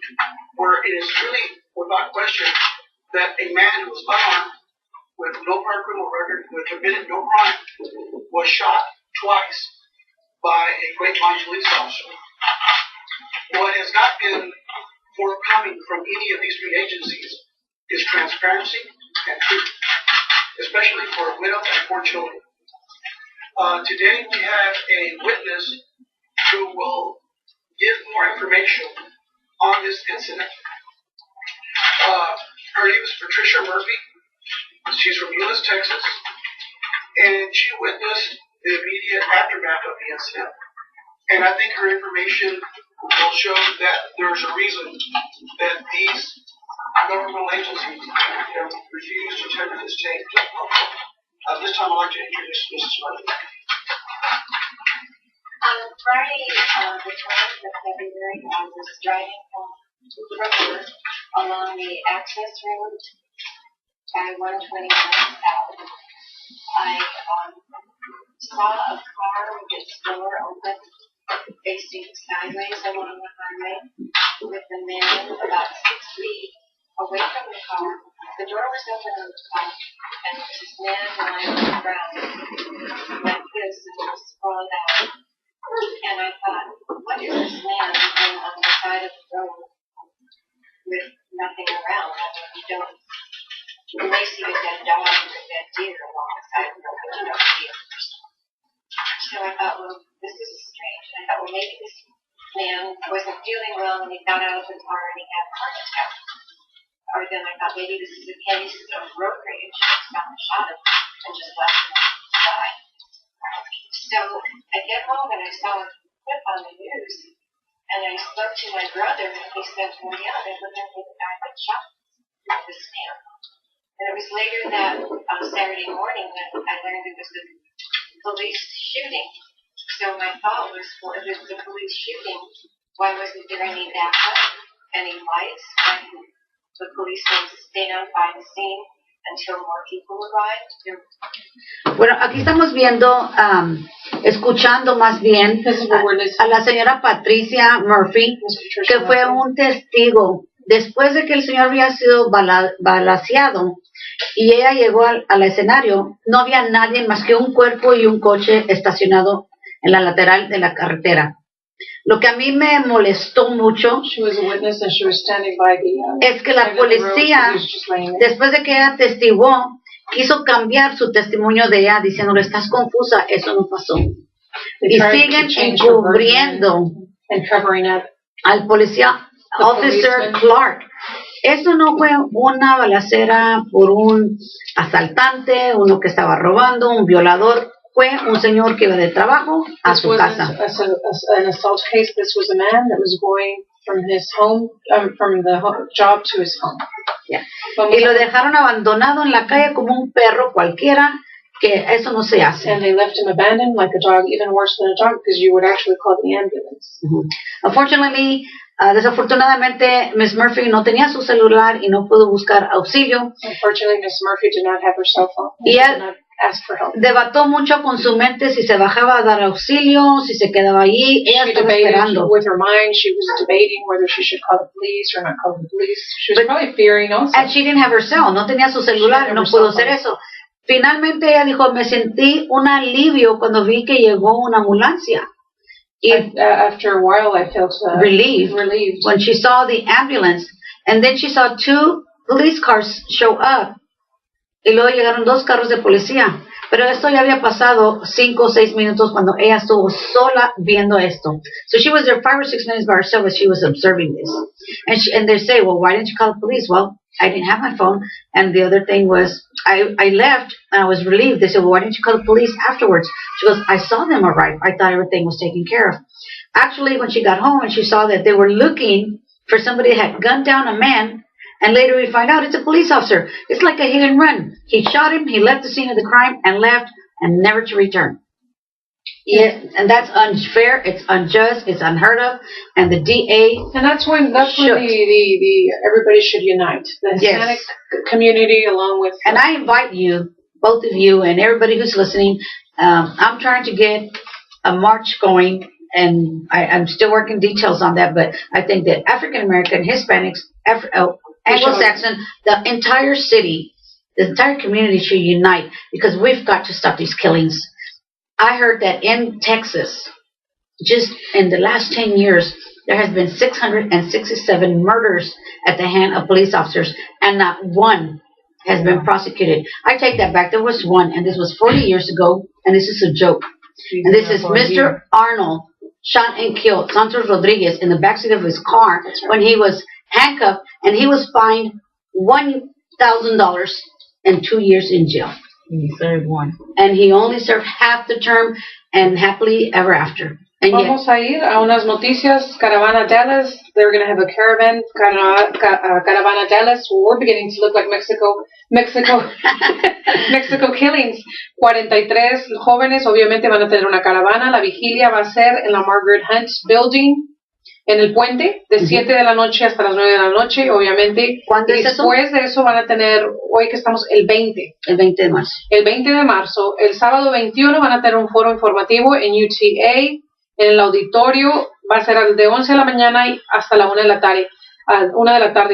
where it is really, without question, that a man who was unarmed with no prior criminal record, who had committed no crime, was shot twice by a Grapevine police officer. What has not been forthcoming from any of these three agencies is transparency and truth, especially for a widow and 4 children. Today we have a witness who will give more information on this incident. Her name is Patricia Murphy. She's from Euless, Texas, and she witnessed the immediate aftermath of the incident. And I think her information will show that there's a reason that these governmental agencies have refused to tender this tape. This time I'd like to introduce Mrs. Murphy. On Friday, the 20th of February, I was driving from work along the access road by 121 South. I saw a car with its door open, facing sideways along the highway, with the man about 6 feet away from the car. The door was open on the top, and there was this man lying on the ground like this, and he was sprawled out. And I thought, what is this man doing on the side of the road with nothing around? I mean, you may see a dead dog or a dead deer along the side of the road, but you don't see a person. So I thought, well, this is strange. And I thought, well, maybe this man wasn't feeling well and he got out of the car and he had a heart attack. Or then I thought, maybe this is a case of road rage. Someone shot him and just left him die. So I get home and I saw a clip on the news, and I spoke to my brother, and he said, well, yeah, they looked at the guy that shot this man. And it was later that Saturday morning that I learned it was the police shooting. So my thought was, well, if it was the police shooting, why wasn't there any backup, any lights, when the police would stand by the scene until more people arrived. Bueno, aquí estamos viendo, escuchando más bien a la señora Patricia Murphy, que fue un testigo. Después de que el señor había sido balaceado y ella llegó al escenario, no había nadie más que un cuerpo y un coche estacionado en la lateral de la carretera. Lo que a mí me molestó mucho es que la policía, después de que ella testiguó, quiso cambiar su testimonio de ella diciéndole, estás confusa, eso no pasó. Y siguen encubriendo al policía Officer Clark. Eso no fue una balacera por un asaltante, uno que estaba robando, un violador. Fue un señor que iba de trabajo a su casa. An assault case. This was a man that was going from his home, from the job to his home. Yeah. Y lo dejaron abandonado en la calle como un perro cualquiera, que eso no se hace. And they left him abandoned like a dog, even worse than a dog, because you would actually call the ambulance. Unfortunately, desafortunadamente, Miss Murphy no tenía su celular y no pudo buscar auxilio. Unfortunately, Miss Murphy did not have her cell phone. Y él debató mucho con su mente si se bajaba a dar auxilio, si se quedaba allí. Ella estaba esperando. With her mind, she was debating whether she should call the police or not call the police. She was probably fearing also. And she didn't have her cell, no tenía su celular, no pudo hacer eso. Finalmente ella dijo, me sentí un alivio cuando vi que llegó una ambulancia. After a while, I felt relieved when she saw the ambulance, and then she saw 2 police cars show up. Y luego llegaron 2 carros de policía. Pero esto ya había pasado 5 o 6 minutos cuando ella estuvo sola viendo esto. So she was there 5 or 6 minutes by herself as she was observing this. And they say, well, why didn't you call the police? Well, I didn't have my phone. And the other thing was, I left and I was relieved. They said, well, why didn't you call the police afterwards? She goes, I saw them arrive. I thought everything was taken care of. Actually, when she got home and she saw that they were looking for somebody that had gunned down a man, and later we find out it's a police officer. It's like a hit and run. He shot him, he left the scene of the crime, and left, and never to return. Yeah, and that's unfair, it's unjust, it's unheard of, and the DA and that's when the everybody should unite. The Hispanic community along with... And I invite you, both of you, and everybody who's listening, I'm trying to get a march going, and I'm still working details on that, but I think that African American, Hispanics, Anglo-Saxon, the entire city, the entire community should unite because we've got to stop these killings. I heard that in Texas, just in the last 10 years, there has been 667 murders at the hand of police officers, and not one has been prosecuted. I take that back. There was one, and this was 40 years ago, and this is a joke. And this is Mr. Arnold shot and killed Santos Rodriguez in the backseat of his car when he was handcuffed, and he was fined $1,000 and 2 years in jail. He served 1. And he only served half the term, and happily ever after. And Vamos a ir a unas noticias. Caravana Dallas. They're going to have a caravan. Caravana Dallas. We're beginning to look like Mexico killings. 43 jóvenes obviamente van a tener una caravana. La vigilia va a ser en la Margaret Hunt Building, en el puente, de 7 de la noche hasta las 9 de la noche, obviamente. ¿Cuándo es eso? Después de eso van a tener, hoy que estamos, el 20. El 20 de marzo. El 20 de marzo. El sábado 21 van a tener un foro informativo en UTA, en el auditorio. Va a ser de 11 de la mañana hasta la 1 de la tarde.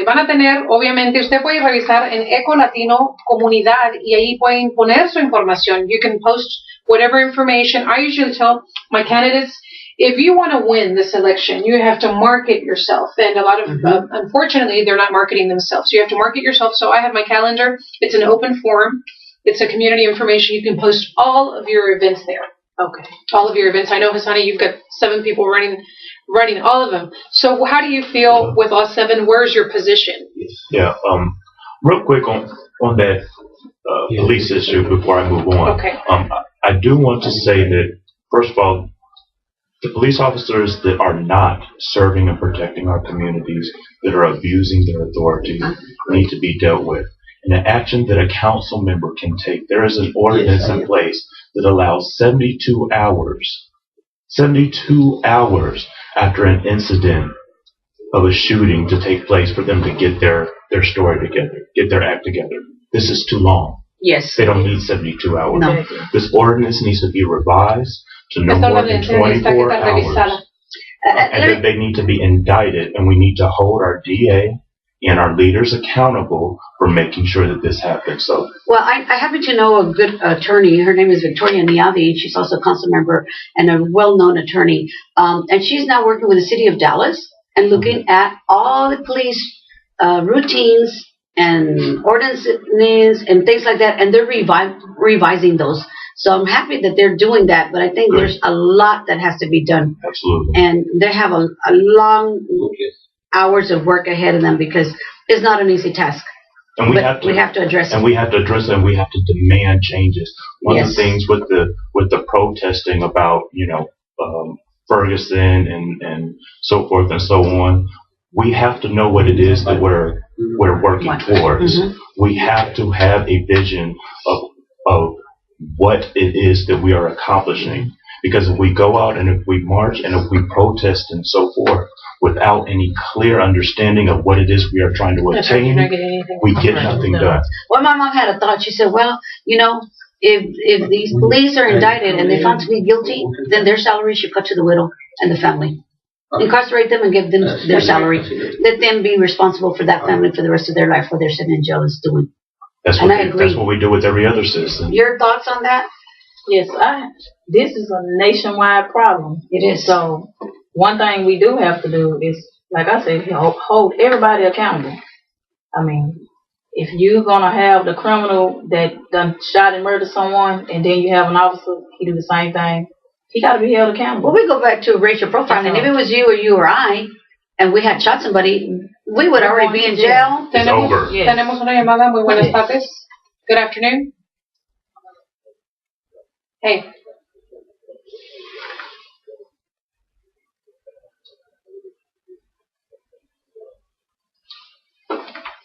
Van a tener, obviamente, usted puede revisar en Ecolatino Comunidad y ahí pueden poner su información. You can post whatever information. I usually tell my candidates, if you want to win this election, you have to market yourself. And a lot of, unfortunately, they're not marketing themselves. So you have to market yourself. So I have my calendar. It's an open forum. It's a community information. You can post all of your events there. Okay. All of your events. I know, Hassani, you've got 7 people running all of them. So how do you feel with all 7? Where's your position? Yeah. Real quick on that police issue before I move on. Okay. I do want to say that, first of all, the police officers that are not serving and protecting our communities, that are abusing their authority, need to be dealt with. And the action that a council member can take, there is an ordinance in place that allows 72 hours after an incident of a shooting to take place for them to get their story together, get their act together. this is too long. Yes. They don't need 72 hours. No. This ordinance needs to be revised to no more than 24 hours. And then they need to be indicted, and we need to hold our DA and our leaders accountable for making sure that this happens. So, well, I happen to know a good attorney. Her name is Victoria Niavi. She's also a council member and a well-known attorney. And she's now working with the city of Dallas and looking at all the police routines and ordinances and things like that, and they're revising those. So I'm happy that they're doing that, but I think there's a lot that has to be done. Absolutely. And they have a long hours of work ahead of them because it's not an easy task. And we have to address it. And we have to address it, and we have to demand changes. One of the things with the protesting about, Ferguson and so forth and so on, we have to know what it is that we're working towards. Mm-hmm. We have to have a vision of what it is that we are accomplishing. Because if we go out and if we march and if we protest and so forth without any clear understanding of what it is we are trying to attain, we get nothing done. Well, my mom had a thought. She said, well, if these police are indicted and they're found to be guilty, then their salary should cut to the widow and the family. Incarcerate them and give them their salary. Let them be responsible for that family for the rest of their life while they're sitting in jail is doing. That's what we do with every other citizen. Your thoughts on that? Yes, this is a nationwide problem. It is. So one thing we do have to do is, like I said, hold everybody accountable. I mean, if you're going to have the criminal that done shot and murdered someone, and then you have an officer, he do the same thing, he got to be held accountable. Well, we go back to racial profiling. If it was you or I, and we had shot somebody, we would already be in jail. It's over. Yes. Tenemos una llamada. Muy buenas tardes. Good afternoon. Hey.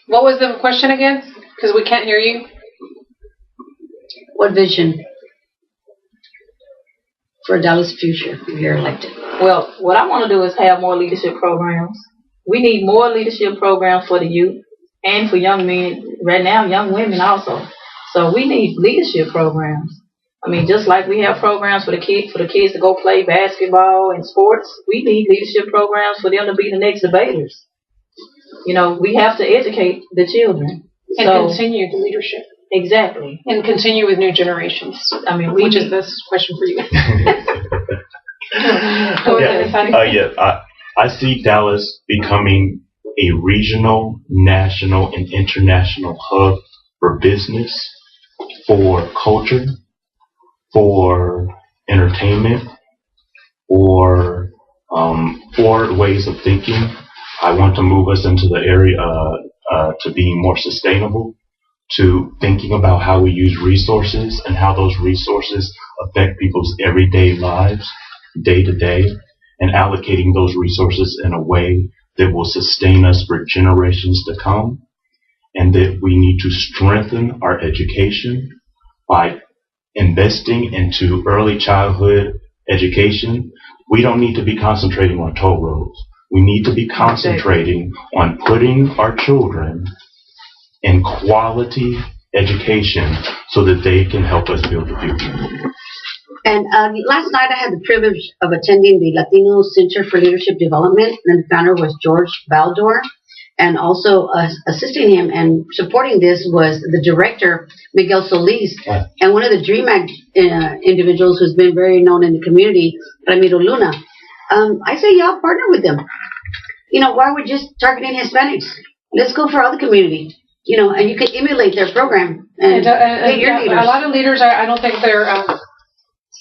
What was the question again? Because we can't hear you. What vision for Dallas' future if you're elected? Well, what I want to do is have more leadership programs. We need more leadership programs for the youth and for young men. Right now, young women also. So we need leadership programs. I mean, just like we have programs for the kids to go play basketball and sports, we need leadership programs for them to be the next debaters. We have to educate the children. And continue the leadership. Exactly. And continue with new generations. I mean, which is this question for you. I see Dallas becoming a regional, national, and international hub for business, for culture, for entertainment, for ways of thinking. I want to move us into the area to being more sustainable, to thinking about how we use resources and how those resources affect people's everyday lives, day to day, and allocating those resources in a way that will sustain us for generations to come, and that we need to strengthen our education by investing into early childhood education. We don't need to be concentrating on toll roads. We need to be concentrating on putting our children in quality education so that they can help us build the future. And last night I had the privilege of attending the Latino Center for Leadership Development, and the founder was George Baldor. And also assisting him and supporting this was the director, Miguel Solis, and one of the Dream Act individuals who's been very known in the community, Ramiro Luna. I say y'all partner with them. Why we're just targeting Hispanics? Let's go for other community. And you can emulate their program and get your leaders. A lot of leaders, I don't think they're...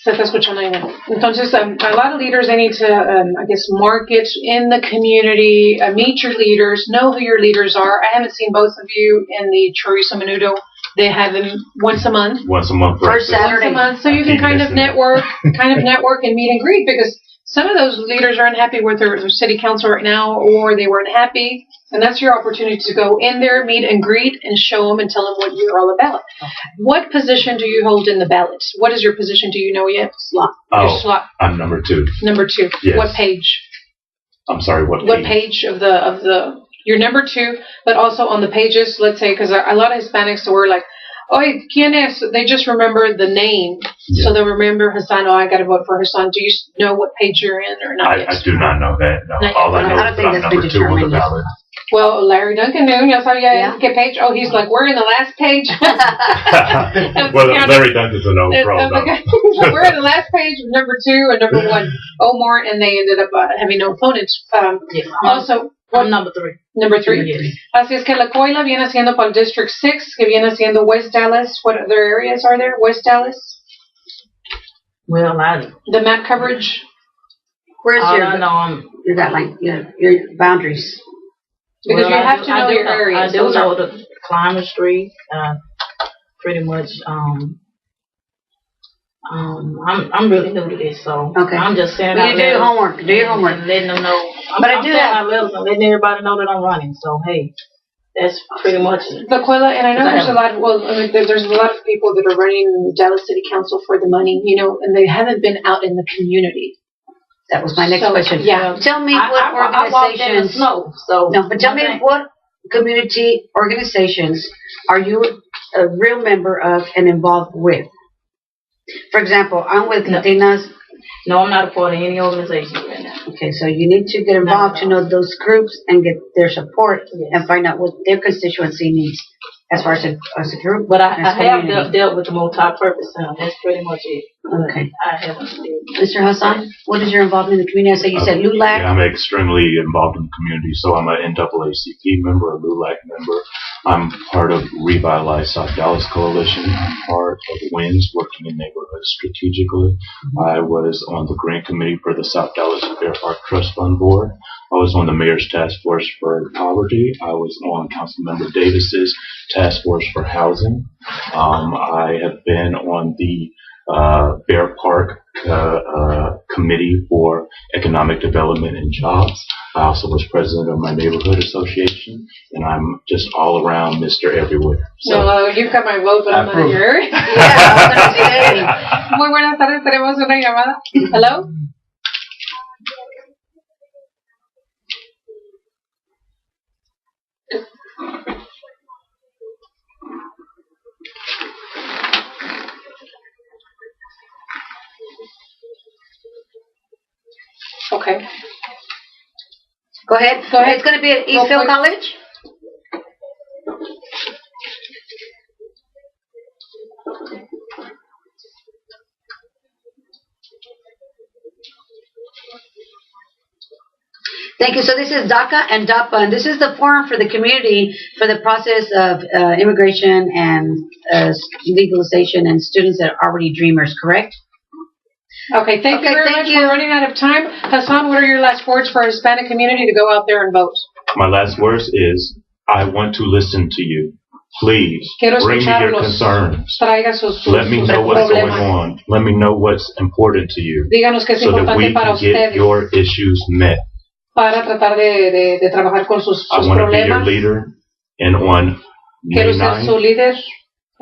Se está escuchando bien. Entonces, a lot of leaders, they need to, market in the community, meet your leaders, know who your leaders are. I haven't seen both of you in the Chorizo Menudo. They have them once a month. Once a month. First Saturday. Once a month. So you can kind of network and meet and greet, because some of those leaders are unhappy with their city council right now, or they weren't happy. And that's your opportunity to go in there, meet and greet, and show them and tell them what you're all about. Okay. What position do you hold in the ballot? What is your position? Do you know yet? Slot. Slot. I'm number 2. Number 2. Yes. What page? I'm sorry, what page? What page of the your number 2, but also on the pages, let's say, because a lot of Hispanics were like, "Oye, ¿quién es?" They just remember the name. Yeah. So they'll remember Hassan. Oh, I got to vote for Hassan. Do you know what page you're in or not? I do not know that. No. All I know is that I'm number 2 on the ballot. Well, Larry Duncan knew. Ya sabía qué page. Oh, he's like, we're in the last page. Well, Larry Duncan's an old pro. We're in the last page of number 2 and number 1, Omar, and they ended up having no opponents. Also, I'm number 3. Number 3. Yes. Así es que la COILA viene siendo para el District 6, que viene siendo West Dallas. What other areas are there? West Dallas? Well, the map coverage. Where's you got like your boundaries? Because you have to know your areas. I do know the Climber Street. Pretty much. I'm really new to this, so I'm just saying. Well, you do your homework. Do your homework. And letting them know. But I do have letters and letting everybody know that I'm running. So hey, that's pretty much it. The COILA, and I know there's a lot. Well, I mean, there's a lot of people that are running Dallas City Council for the money, and they haven't been out in the community. That was my next question. Yeah. Tell me what organizations. But tell me what community organizations are you a real member of and involved with? For example, I'm with Latinas. No, I'm not a part of any organization right now. Okay, so you need to get involved to know those groups and get their support and find out what their constituency needs as far as a group. But I have dealt with the multi-purpose center. That's pretty much it. Okay. I haven't. Mr. Hassan, what is your involvement in the community? I say you said LULAC. Yeah, I'm extremely involved in the community. So I'm an NAACP member, a LULAC member. I'm part of Revitalize South Dallas Coalition. I'm part of WINS, working in neighborhoods strategically. I was on the grant committee for the South Dallas Fair Park Trust Fund Board. I was on the Mayor's Task Force for Poverty. I was on Councilmember Davis's Task Force for Housing. I have been on the Bear Park Committee for Economic Development and Jobs. I also was president of my neighborhood association, and I'm just all around Mr. Everywhere. So you've got my vote, but I'm not in your area. Muy buenas tardes, tenemos una llamada. Hello? Okay. Go ahead. It's going to be at Eastville College? Thank you. So this is DACA and DAPA, and this is the forum for the community for the process of immigration and legalization and students that are already dreamers, correct? Okay, thank you very much. We're running out of time. Hassan, what are your last words for our Hispanic community to go out there and vote? My last words is, I want to listen to you. Please, bring me your concerns. Let me know what's going on. Let me know what's important to you so that we can get your issues met. Para tratar de trabajar con sus problemas. I want to be your leader, and on May 9th,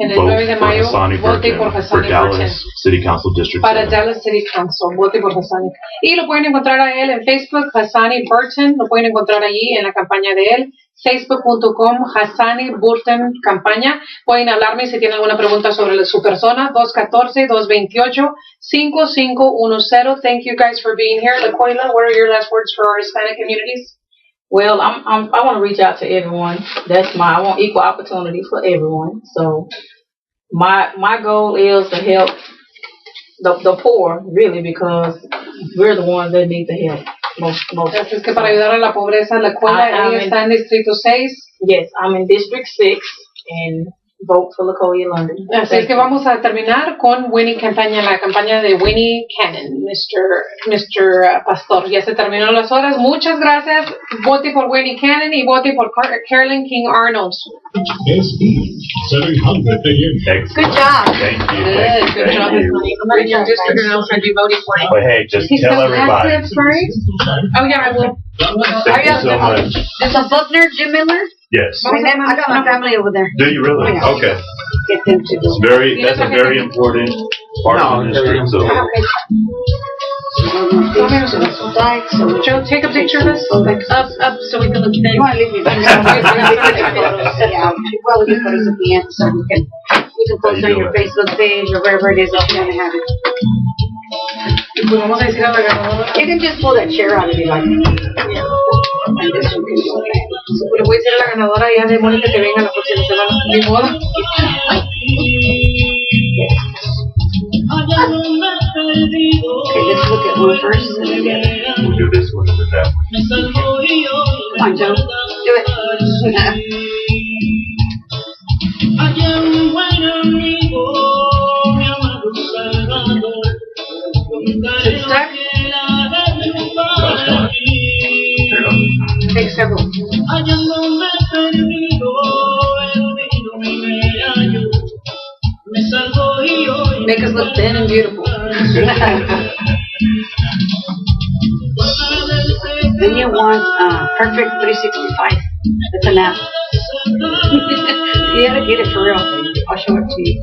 en el 9 de mayo, vote por Hassani Dallas City Council District 7. Para Dallas City Council, vote por Hassani. Y lo pueden encontrar a él en Facebook, Hassani Burton, lo pueden encontrar allí en la campaña de él, facebook.com, Hassani Burton campaña. Pueden hablarme si tienen alguna pregunta sobre su persona, 214-228-5510. Thank you guys for being here. Laquela, what are your last words for our Hispanic communities? Well, I want to reach out to everyone. I want equal opportunity for everyone. So my goal is to help the poor, really, because we're the ones that need the help most. Es que para ayudar a la pobreza, la escuela está en Distrito 6. Yes, I'm in District 6 and vote for LaCoya London. Así es que vamos a terminar con la campaña de Winnie Cannon, Mr. Pastor. Ya se terminó las horas. Muchas gracias. Vote por Winnie Cannon y vote por Carolyn King Arnold. SB 700 Good job. Thank you. Good job. Your district announcement I'll be voting for him. But hey, just tell everybody. Right? Oh yeah, I will. Thank you so much. Is a Buckner Jim Miller? Yes. I got my family over there. Do you really? Yeah. Okay. Get them to do. That's a very important part of the district. So. se dan sus likes. Joe, take a picture of us, like up, so we can look You want to leave me photos? Yeah, you probably get photos at the end, so you can post on your Facebook page or wherever it is that you want to have it. Vamos a decir a la ganadora. You can just pull that chair out if you like. And this one can go back. Le voy a decir a la ganadora ya de Mónica que venga la próxima semana. Ni modo. Okay, let's look at one first and then the other. We'll do this one and then that one. Come on, Joe. Do it. It's stuck. Take several. Make us look thin and beautiful. Then you want perfect 365. That's an app. You gotta get it for real. I'll show it to you.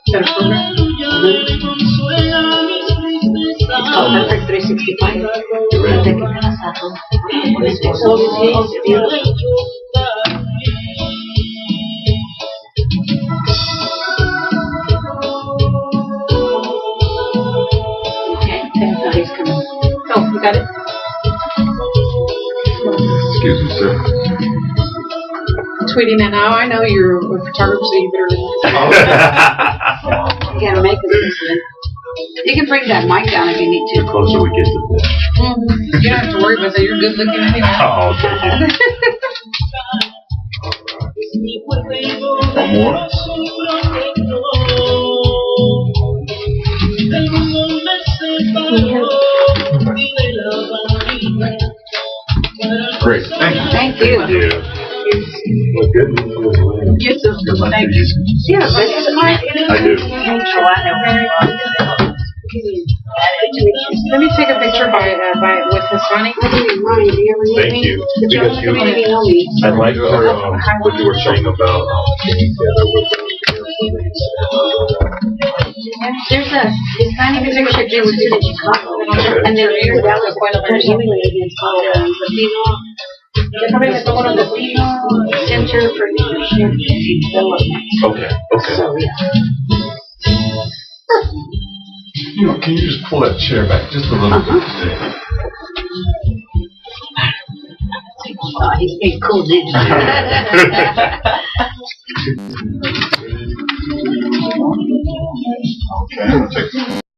Is that a program? It's called Perfect 365. It's beautiful. He's coming. Oh, you got it? Excuse me, sir. Tweeting that now. I know you're a photographer, so you better. You gotta make it decent. You can bring that mic down if you need to. The closer we get to this. You don't have to worry about that. You're good looking anyway. Oh, okay. One more. Great. Thank you. Thank you. Well, good. Yes, sir. Thank you. Yeah, this is my. I do. Let me take a picture with Hassani. Thank you. Because you, I like what you were saying about There's a Hispanic leadership institute in Chicago, and they're very valid for the Latino Center for Leadership Development. Okay. So yeah. Can you just pull that chair back just a little bit? Oh, he's being cool, didn't he? Okay.